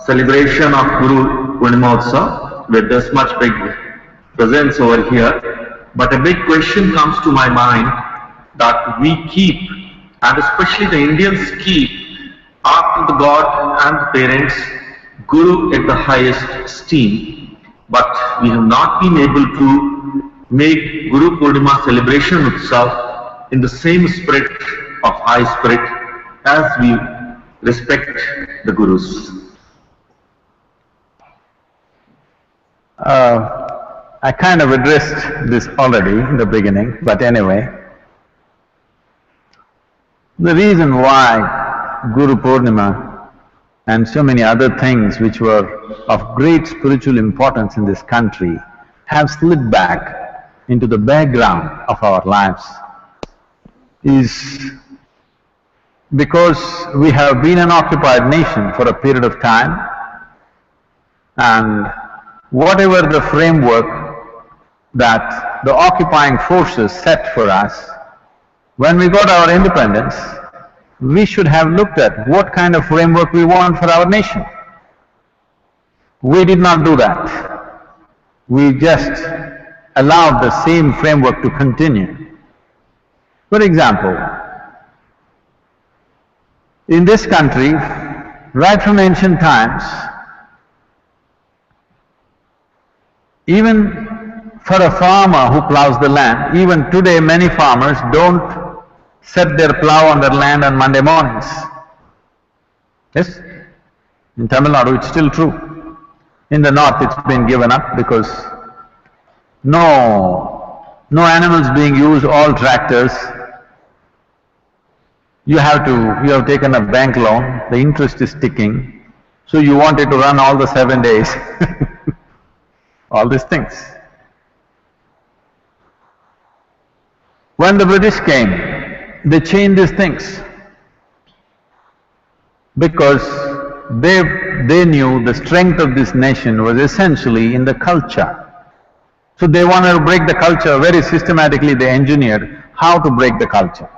celebration of Guru Purnima Utsav with this much big presence over here. But a big question comes to my mind that we keep, and especially the Indians keep, after the God and the parents, Guru at the highest esteem. But we have not been able to make Guru Purnima celebration Utsav in the same spirit of high spirit as we respect the Gurus. I kind of addressed this already in the beginning, but anyway, the reason why Guru Purnima and so many other things which were of great spiritual importance in this country have slid back into the background of our lives is because we have been an occupied nation for a period of time, and whatever the framework that the occupying forces set for us, when we got our independence, we should have looked at what kind of framework we want for our nation. We did not do that. We just allowed the same framework to continue. For example, in this country, right from ancient times, even for a farmer who plows the land, even today many farmers don't set their plow on their land on Monday mornings. Yes? In Tamil Nadu it's still true. In the north it's been given up because no animals being used, all tractors. You have taken a bank loan, the interest is ticking, so you want it to run all the 7 days. All these things. When the British came, they changed these things because they knew the strength of this nation was essentially in the culture. So they wanted to break the culture very systematically. They engineered how to break the culture.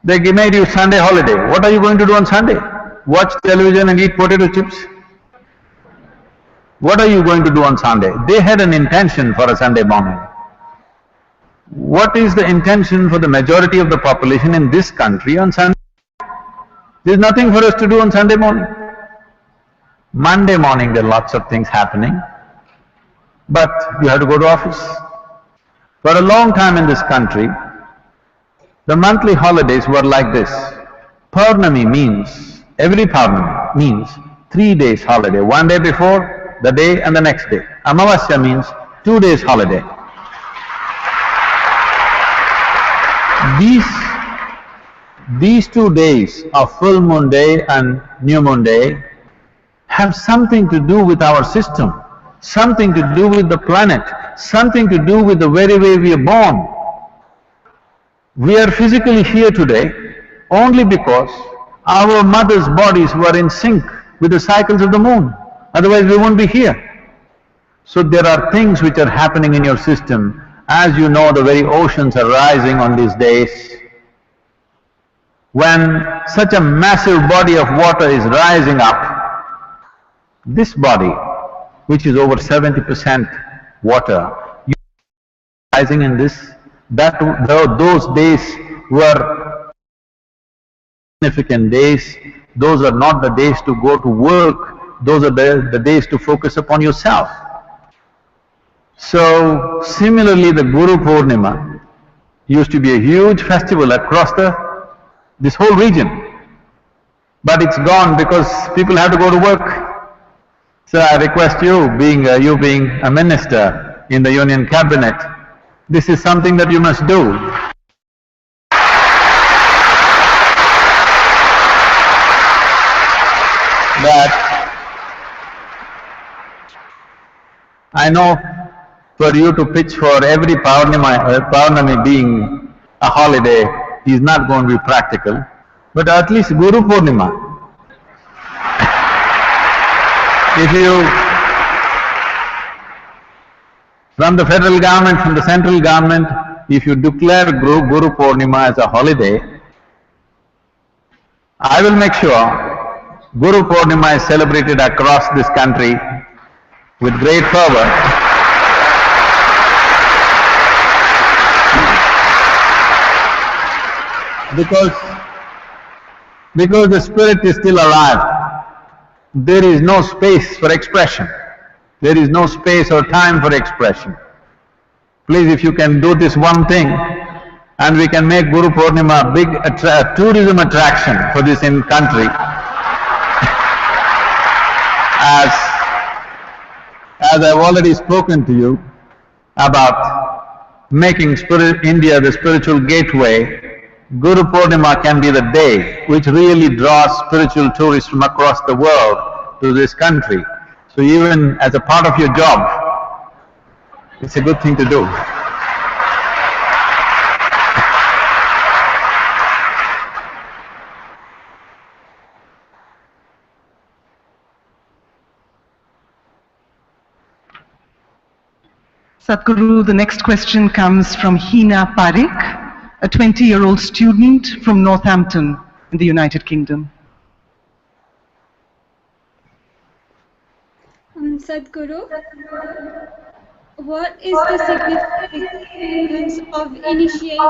They made you Sunday holiday. What are you going to do on Sunday? Watch television and eat potato chips? What are you going to do on Sunday? They had an intention for a Sunday morning. What is the intention for the majority of the population in this country on Sunday? There's nothing for us to do on Sunday morning. Monday morning there are lots of things happening, but you have to go to office. For a long time in this country, the monthly holidays were like this. Purnami means, every Purnami means 3 days holiday, 1 day before, the day and the next day. Amavasya means 2 days holiday. These 2 days of full moon day and new moon day have something to do with our system, something to do with the planet, something to do with the very way we are born. We are physically here today only because our mothers' bodies were in sync with the cycles of the moon. Otherwise we won't be here. So there are things which are happening in your system. As you know, the very oceans are rising on these days. When such a massive body of water is rising up, this body, which is over 70% water, rising in this, those days were significant days. Those are not the days to go to work. Those are the days to focus upon yourself. So, similarly the Guru Purnima used to be a huge festival across this whole region. But it's gone because people have to go to work. So I request you being a minister in the Union Cabinet, this is something that you must do. That I know for you to pitch for every Purnami being a holiday is not going to be practical, but at least Guru Purnima. If you, from the federal government, from the central government, if you declare Guru Purnima as a holiday, I will make sure Guru Purnima is celebrated across this country with great fervor. Because the spirit is still alive, there is no space for expression. There is no space or time for expression. Please, if you can do this one thing, and we can make Guru Purnima a big tourism attraction for this country, as I've already spoken to you about making India the spiritual gateway, Guru Purnima can be the day which really draws spiritual tourists from across the world to this country. So even as a part of your job, it's a good thing to do. Sadhguru, the next question comes from Hina Parekh, a 20-year-old student from Northampton in the United Kingdom. Sadhguru, what is the significance of initiation?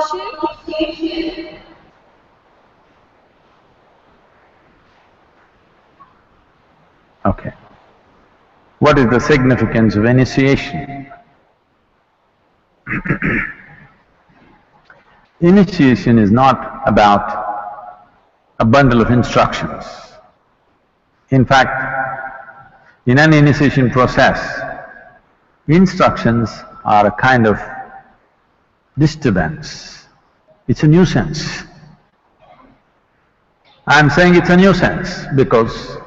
Okay. What is the significance of initiation? Initiation is not about a bundle of instructions. In fact, in an initiation process, instructions are a kind of disturbance. It's a nuisance. I'm saying it's a nuisance because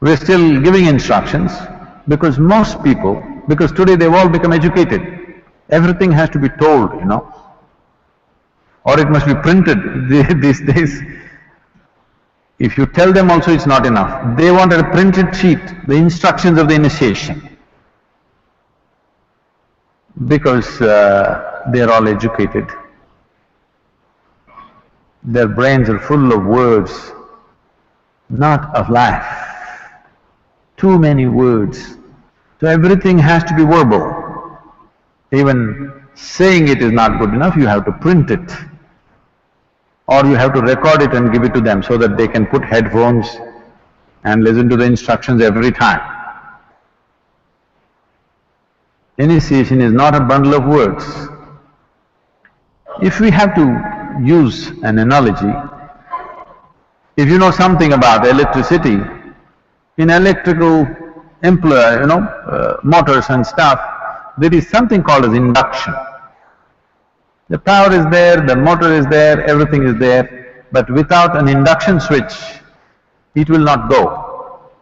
we're still giving instructions because most people, because today they've all become educated, everything has to be told, or it must be printed these days. If you tell them also, it's not enough. They want a printed sheet, the instructions of the initiation. Because they're all educated. Their brains are full of words, not of life. Too many words. So everything has to be verbal. Even saying it is not good enough, you have to print it. Or you have to record it and give it to them so that they can put headphones and listen to the instructions every time. Initiation is not a bundle of words. If we have to use an analogy, if you know something about electricity, in electrical motors and stuff, there is something called as induction. The power is there, the motor is there, everything is there, but without an induction switch, it will not go.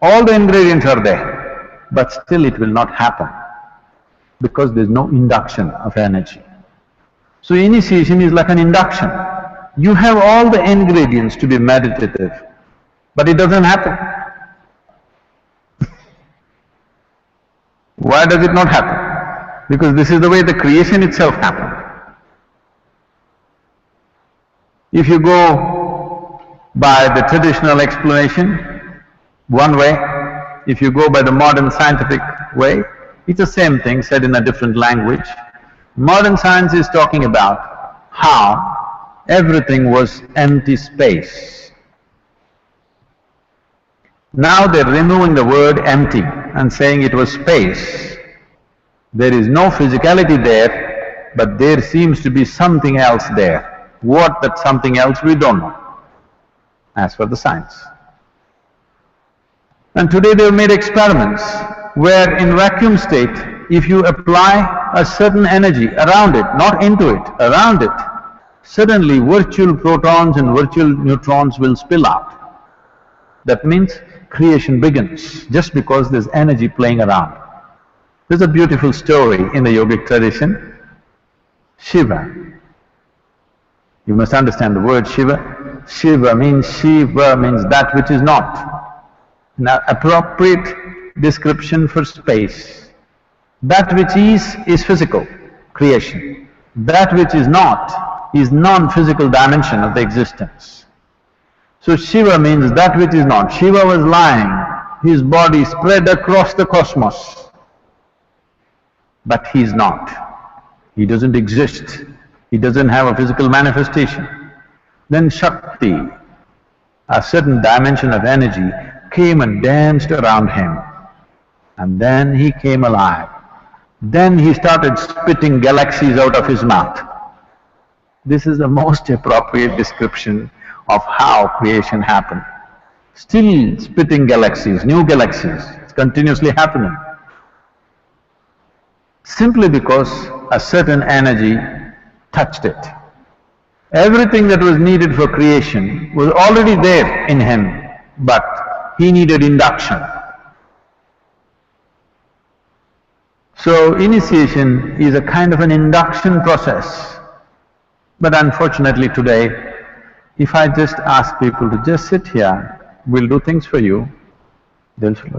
All the ingredients are there, but still it will not happen because there's no induction of energy. So initiation is like an induction. You have all the ingredients to be meditative, but it doesn't happen. Why does it not happen? Because this is the way the creation itself happened. If you go by the traditional explanation, one way, if you go by the modern scientific way, it's the same thing said in a different language. Modern science is talking about how everything was empty space. Now they're removing the word empty and saying it was space. There is no physicality there, but there seems to be something else there. What that something else, we don't know, as for the science. And today they've made experiments where in vacuum state, if you apply a certain energy around it, not into it, around it, suddenly virtual protons and virtual neutrons will spill out. That means creation begins, just because there's energy playing around. There's a beautiful story in the yogic tradition. Shiva. You must understand the word Shiva. Shiva means that which is not. An appropriate description for space. That which is physical, creation. That which is not is non-physical dimension of the existence. So Shiva means that which is not. Shiva was lying, his body spread across the cosmos. But he is not. He doesn't exist. He doesn't have a physical manifestation. Then Shakti, a certain dimension of energy, came and danced around him. And then he came alive. Then he started spitting galaxies out of his mouth. This is the most appropriate description of how creation happened. still spitting galaxies, new galaxies, it's continuously happening. Simply because a certain energy touched it. Everything that was needed for creation was already there in him, but he needed induction. So initiation is a kind of an induction process. But unfortunately today, if I just ask people to just sit here, we'll do things for you, they'll say,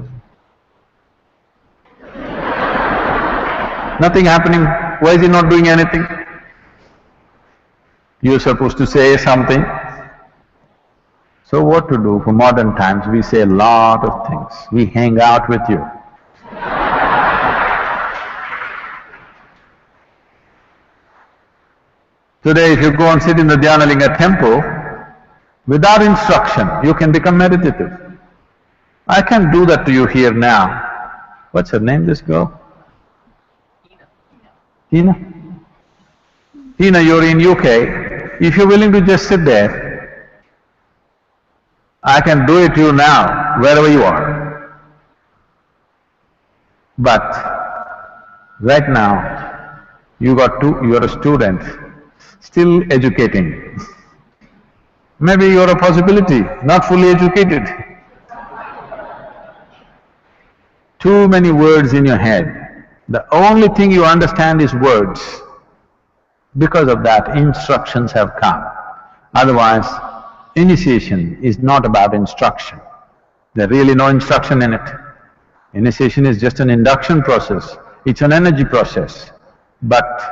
nothing happening, why is he not doing anything? You're supposed to say something. So what to do? For modern times, we say a lot of things. We hang out with you. Today, if you go and sit in the Dhyanalinga temple, without instruction, you can become meditative. I can't do that to you here now. What's her name, this girl? Tina? Tina, you're in UK. If you're willing to just sit there, I can do it to you now, wherever you are. But right now, you're a student, still educating. Maybe you're a possibility, not fully educated. Too many words in your head. The only thing you understand is words. Because of that, instructions have come. Otherwise, initiation is not about instruction. There's really no instruction in it. Initiation is just an induction process, it's an energy process. But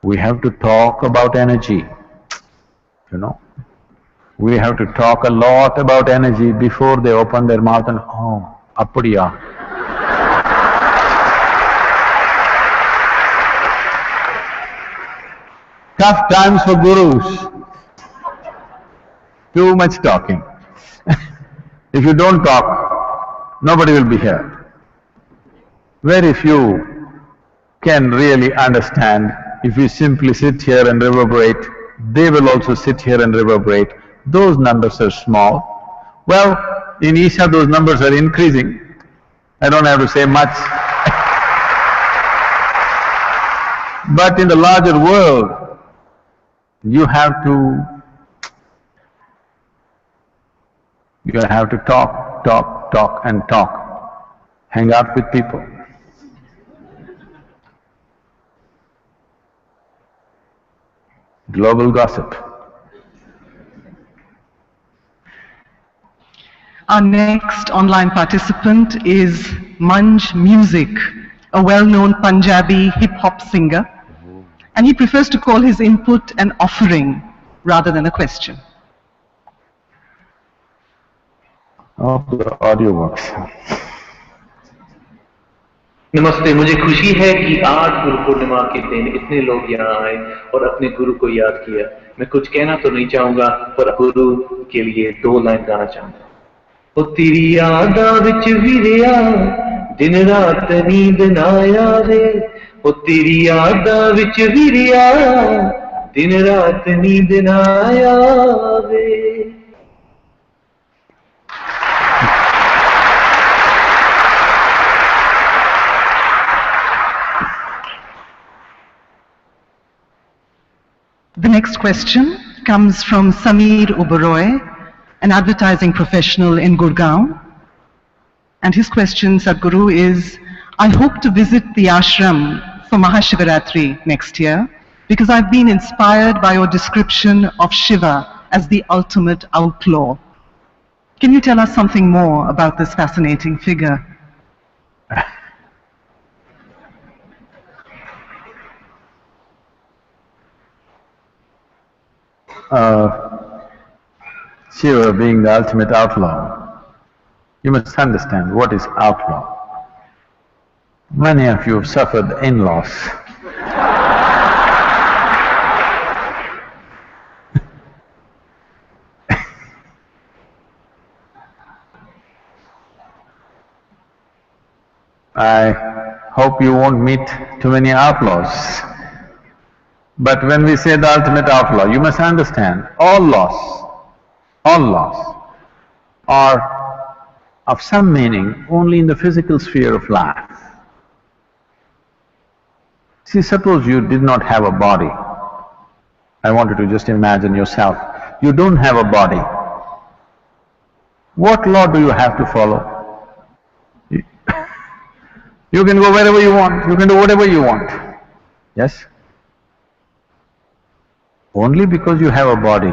we have to talk about energy, you know. We have to talk a lot about energy before they open their mouth and, oh, appadiya. Tough times for gurus. Too much talking. If you don't talk, nobody will be here. Very few can really understand. If you simply sit here and reverberate, they will also sit here and reverberate. Those numbers are small. Well, in Isha those numbers are increasing. I don't have to say much. But in the larger world, you have to talk and talk. Hang out with people. Global gossip. Our next online participant is Manj Music, a well-known Punjabi hip-hop singer, and he prefers to call his input an offering rather than a question. Oh, the audio works. नमस्ते, मुझे खुशी है कि आज गुरु पूर्णिमा के दिन इतने लोग यहाँ आए और अपने गुरु को याद किया। मैं कुछ कहना तो नहीं चाहूँगा, पर गुरु के लिए 2 लाइन गाना चाहूँगा। ओ तेरी यादा विच वीरिया दिन रात नींद ना आवे, ओ तेरी यादा विच वीरिया दिन रात नींद ना आवे। The next question comes from Sameer Oberoi, an advertising professional in Gurgaon. And his question, Sadhguru, is, I hope to visit the ashram for Mahashivaratri next year because I've been inspired by your description of Shiva as the ultimate outlaw. Can you tell us something more about this fascinating figure? Shiva being the ultimate outlaw, you must understand what is outlaw. Many of you have suffered in-laws. I hope you won't meet too many outlaws. But when we say the ultimate outlaw, you must understand all laws or of some meaning only in the physical sphere of life. See, suppose you did not have a body. I want you to just imagine yourself. You don't have a body. What law do you have to follow? You can go wherever you want, you can do whatever you want. Yes? Only because you have a body,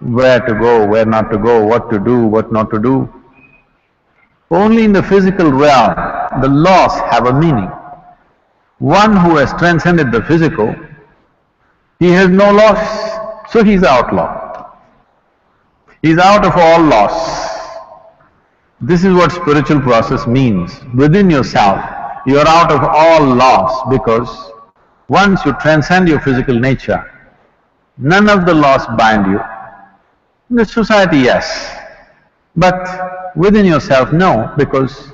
where to go, where not to go, what to do, what not to do. Only in the physical realm, the laws have a meaning. One who has transcended the physical, he has no laws, so he's outlaw. He's out of all laws. This is what spiritual process means. Within yourself, you are out of all laws, because once you transcend your physical nature, none of the laws bind you. In the society, yes, but within yourself, no, because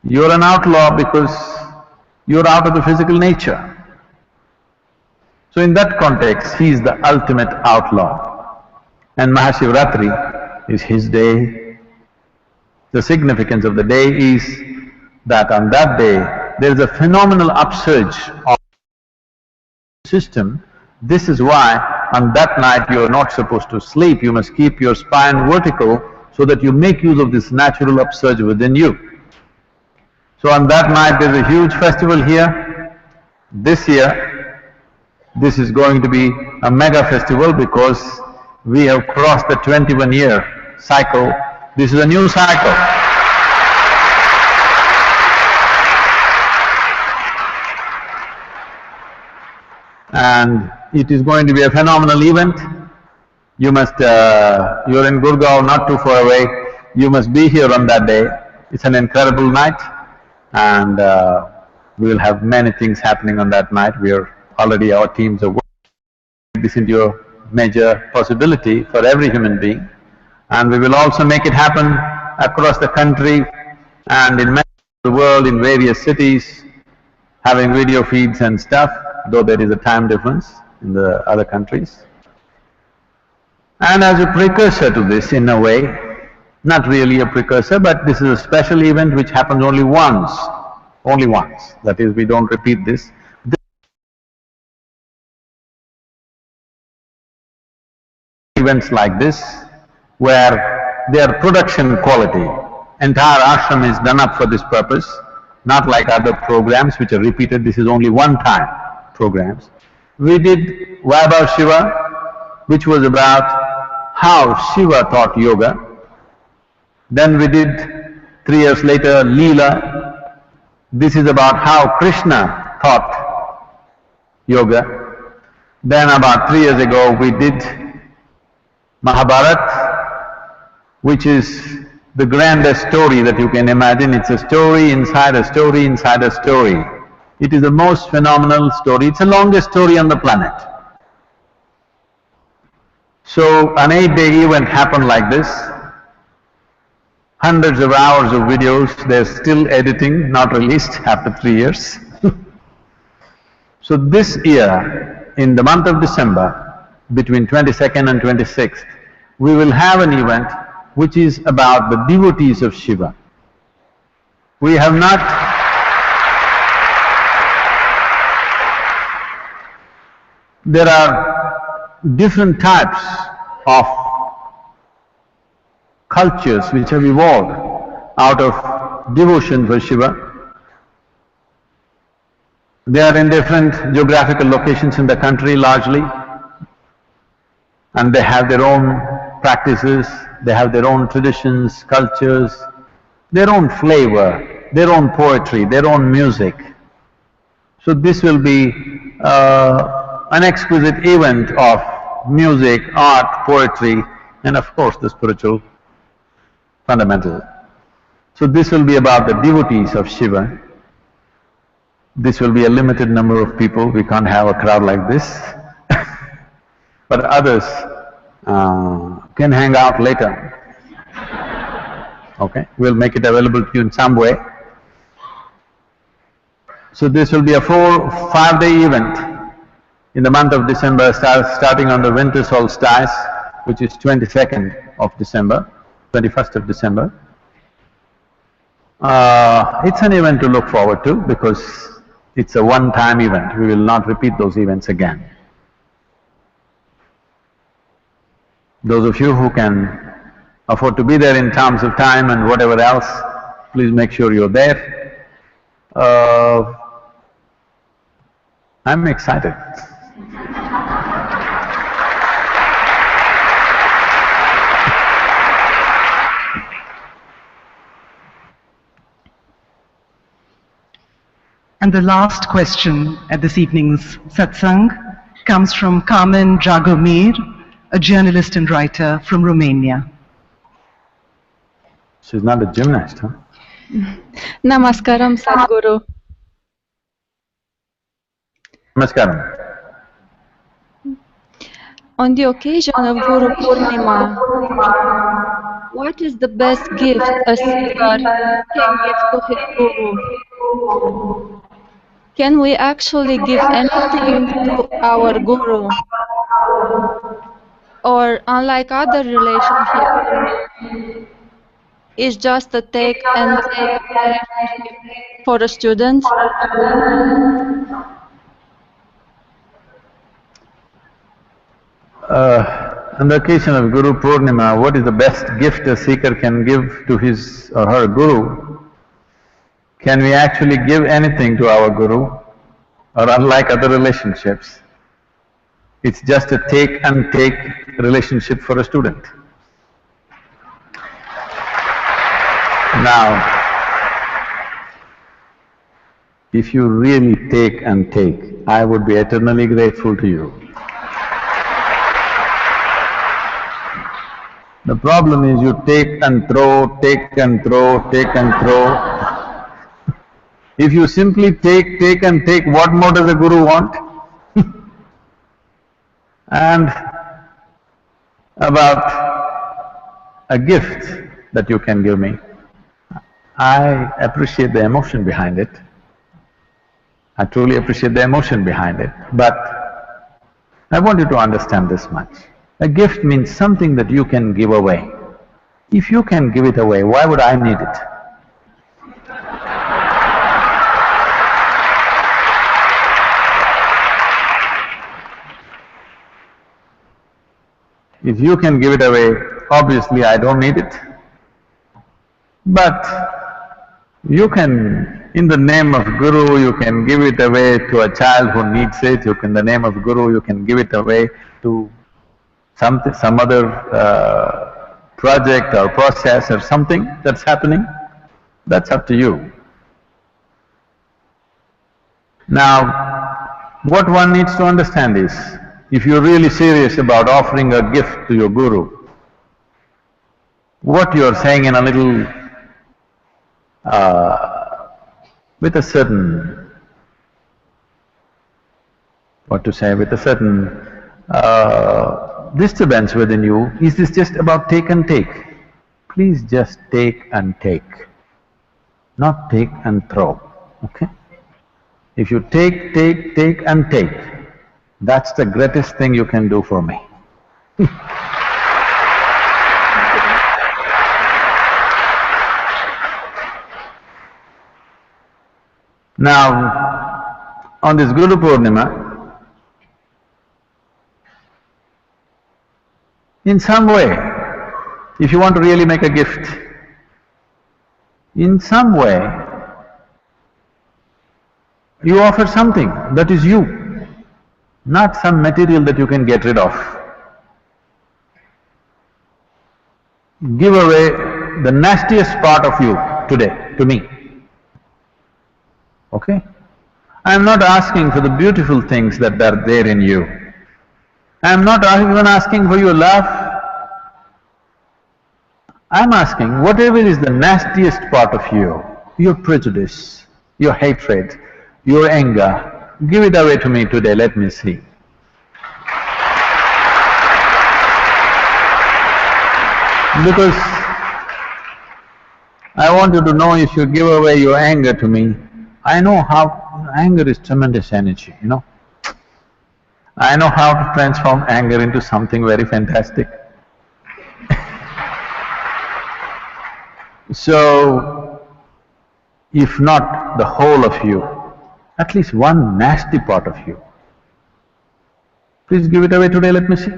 you're an outlaw, because you're out of the physical nature. So in that context, he is the ultimate outlaw. And Mahashivratri is his day. The significance of the day is that on that day, there is a phenomenal upsurge of the system. This is why on that night you are not supposed to sleep, you must keep your spine vertical so that you make use of this natural upsurge within you. So on that night there is a huge festival here. This year, this is going to be a mega festival because we have crossed the 21-year cycle. This is a new cycle. And it is going to be a phenomenal event. You must… you're in Gurgaon, not too far away. You must be here on that day. It's an incredible night, and we will have many things happening on that night. We are already… our teams are working this into a major possibility for every human being. And we will also make it happen across the country and in many parts of the world, in various cities, having video feeds and stuff, though there is a time difference in the other countries. And as a precursor to this, in a way, not really a precursor, but this is a special event which happens only once. That is, we don't repeat this. Events like this, where their production quality, entire ashram is done up for this purpose, not like other programs which are repeated. This is only one-time programs. We did Vaibhav Shiva, which was about how Shiva taught yoga. Then we did, 3 years later, Leela. This is about how Krishna taught yoga. Then about 3 years ago we did Mahabharata, which is the grandest story that you can imagine. It's a story inside a story inside a story. It is the most phenomenal story. It's the longest story on the planet. So an 8-day event happened like this. Hundreds of hours of videos, they're still editing, not released after 3 years. So this year, in the month of December, between 22nd and 26th, we will have an event which is about the devotees of Shiva. We have not… there are different types of cultures which have evolved out of devotion for Shiva. They are in different geographical locations in the country largely, and they have their own practices, they have their own traditions, cultures, their own flavor, their own poetry, their own music. So this will be an exquisite event of music, art, poetry, and of course the spiritual fundamental. So this will be about the devotees of Shiva. This will be a limited number of people, we can't have a crowd like this. But others can hang out later. Okay, we'll make it available to you in some way. So this will be a 4-5-day event in the month of December, starting on the winter solstice, which is 22nd of December, 21st of December. It's an event to look forward to because it's a one-time event. We will not repeat those events again. Those of you who can afford to be there in terms of time and whatever else, please make sure you're there. I'm excited. And the last question at this evening's satsang comes from Carmen Dragomir, a journalist and writer from Romania. She's not a gymnast, huh? Namaskaram, Sadhguru. Namaskaram. On the occasion of Guru Purnima, what is the best gift a seeker can give to his Guru? Can we actually give anything to our Guru? Or, unlike other relationships, is just a take and take for a student? On the occasion of Guru Purnima, what is the best gift a seeker can give to his or her Guru? Can we actually give anything to our Guru? Or unlike other relationships, it's just a take and take relationship for a student. Now, if you really take and take, I would be eternally grateful to you. The problem is you take and throw, take and throw, take and throw. If you simply take and take, what more does a Guru want? And about a gift that you can give me, I appreciate the emotion behind it. I truly appreciate the emotion behind it, but I want you to understand this much. A gift means something that you can give away. If you can give it away, why would I need it? If you can give it away, obviously I don't need it. But you can, in the name of Guru, you can give it away to a child who needs it. In the name of Guru, you can give it away to some other project or process or something that's happening. That's up to you. Now, what one needs to understand is, if you're really serious about offering a gift to your Guru, what you're saying in a little… with a certain… with a certain disturbance within you, is this just about take and take? Please just take and take, not take and throw, okay? If you take and take, that's the greatest thing you can do for me. Now, on this Guru Purnima, in some way, if you want to really make a gift, in some way, you offer something that is you, not some material that you can get rid of. Give away the nastiest part of you today to me, okay? I am not asking for the beautiful things that are there in you. I am not even asking for your love. I am asking whatever is the nastiest part of you, your prejudice, your hatred, your anger, give it away to me today, let me see. Because I want you to know, if you give away your anger to me, I know how anger is tremendous energy, you know. I know how to transform anger into something very fantastic. So, if not the whole of you, at least one nasty part of you, please give it away today, let me see.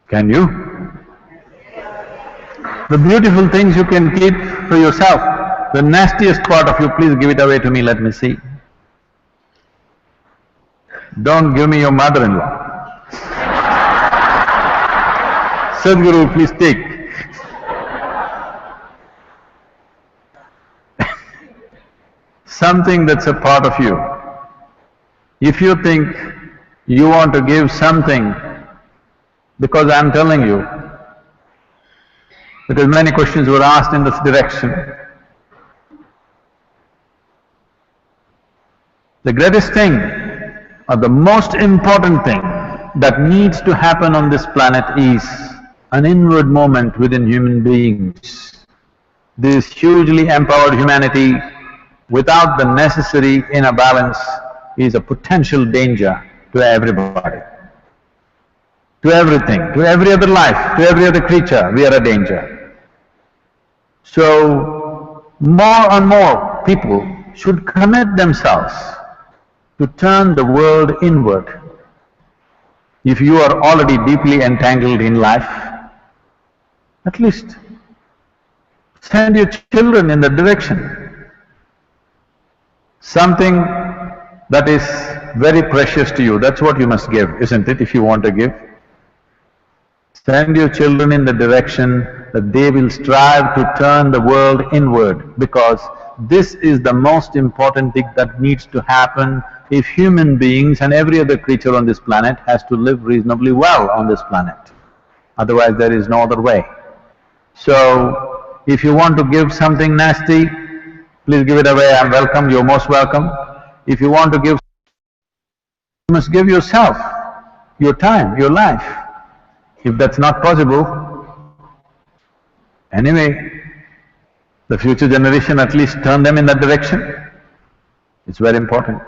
Can you? The beautiful things you can keep for yourself, the nastiest part of you, please give it away to me, let me see. Don't give me your mother-in-law. Sadhguru, please take. Something that's a part of you. If you think you want to give something, because I'm telling you, because many questions were asked in this direction, the greatest thing or the most important thing that needs to happen on this planet is an inward movement within human beings. This hugely empowered humanity, without the necessary inner balance, is a potential danger to everybody, to everything, to every other life, to every other creature, we are a danger. So, more and more people should commit themselves to turn the world inward. If you are already deeply entangled in life, at least send your children in that direction. Something that is very precious to you, that's what you must give, isn't it, if you want to give? Send your children in the direction that they will strive to turn the world inward, because this is the most important thing that needs to happen if human beings and every other creature on this planet has to live reasonably well on this planet. Otherwise there is no other way. So, if you want to give something nasty, please give it away, I'm welcome, you're most welcome. If you want to give, you must give yourself, your time, your life. If that's not possible, anyway, the future generation, at least turn them in that direction. It's very important.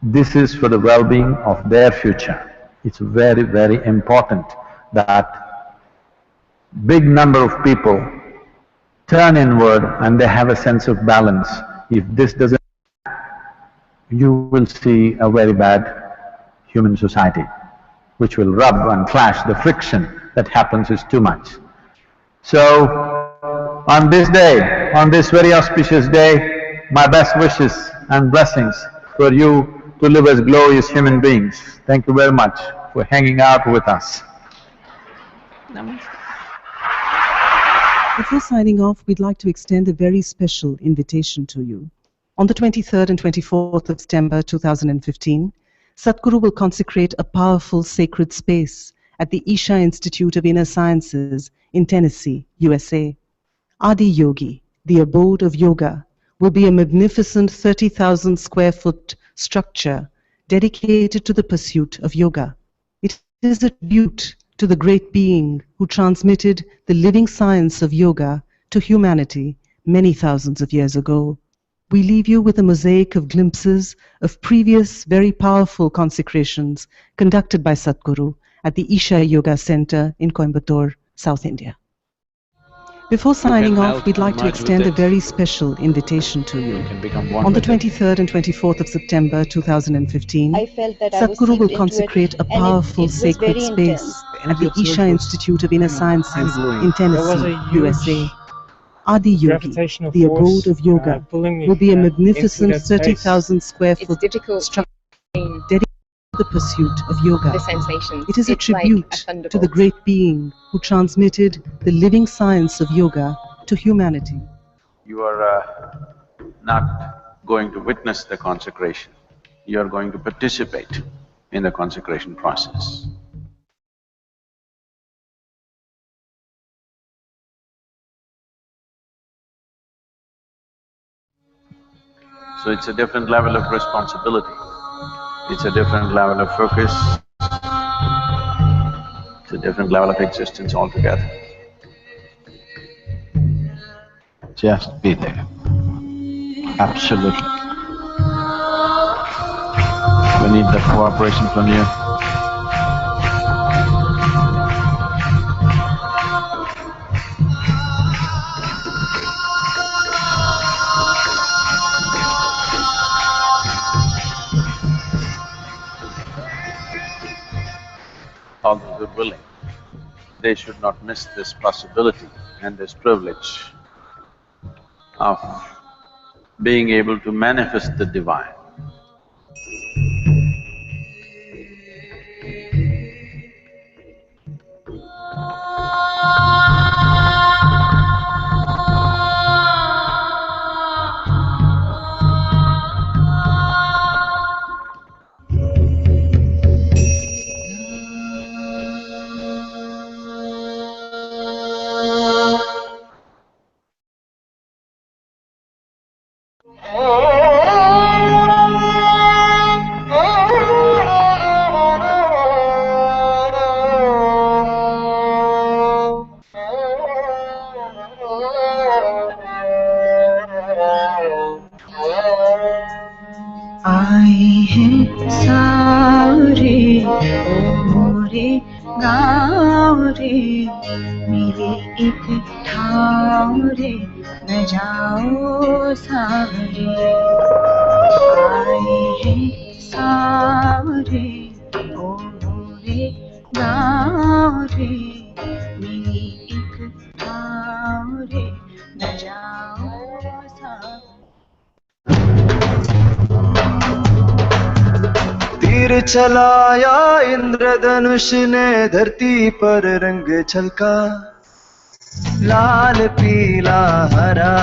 This is for the well-being of their future. It's very, very important that big number of people turn inward and they have a sense of balance. If this doesn't, you will see a very bad human society, which will rub and clash. The friction that happens is too much. So, on this day, on this very auspicious day, my best wishes and blessings for you to live as glorious human beings. Thank you very much for hanging out with us. Before signing off, we'd like to extend a very special invitation to you. On the 23rd and 24th of September 2015, Sadhguru will consecrate a powerful sacred space at the Isha Institute of Inner Sciences in Tennessee, USA. Adi Yogi, the abode of yoga, will be a magnificent 30,000 square foot structure dedicated to the pursuit of yoga. It is a tribute to the great being who transmitted the living science of yoga to humanity many thousands of years ago. We leave you with a mosaic of glimpses of previous very powerful consecrations conducted by Sadhguru at the Isha Yoga Center in Coimbatore, South India. Before signing off, we'd like to extend a very special invitation to you. On the 23rd and 24th of September 2015, Sadhguru will consecrate a powerful sacred space at the Isha Institute of Inner Sciences in Tennessee, USA. Adi Yogi, the abode of yoga, will be a magnificent 30,000 square foot structure dedicated to the pursuit of yoga. It is a tribute to the great being who transmitted the living science of yoga to humanity. You are not going to witness the consecration, you are going to participate in the consecration process. So it's a different level of responsibility, it's a different level of focus, it's a different level of existence altogether. Just be there, absolutely. We need the cooperation from you. willing, they should not miss this possibility and this privilege of being able to manifest the divine. आई हैं सारे ओ रे गाँव रे, मेरे एक ठाव रे, न जाओ सारे। आए हैं सारे ओ रे गाँव रे, मेरे एक ठाव रे, न जाओ सारे। तीर चलाया इंद्रधनुष ने, धरती पर रंग छलका, लाल पीला हरा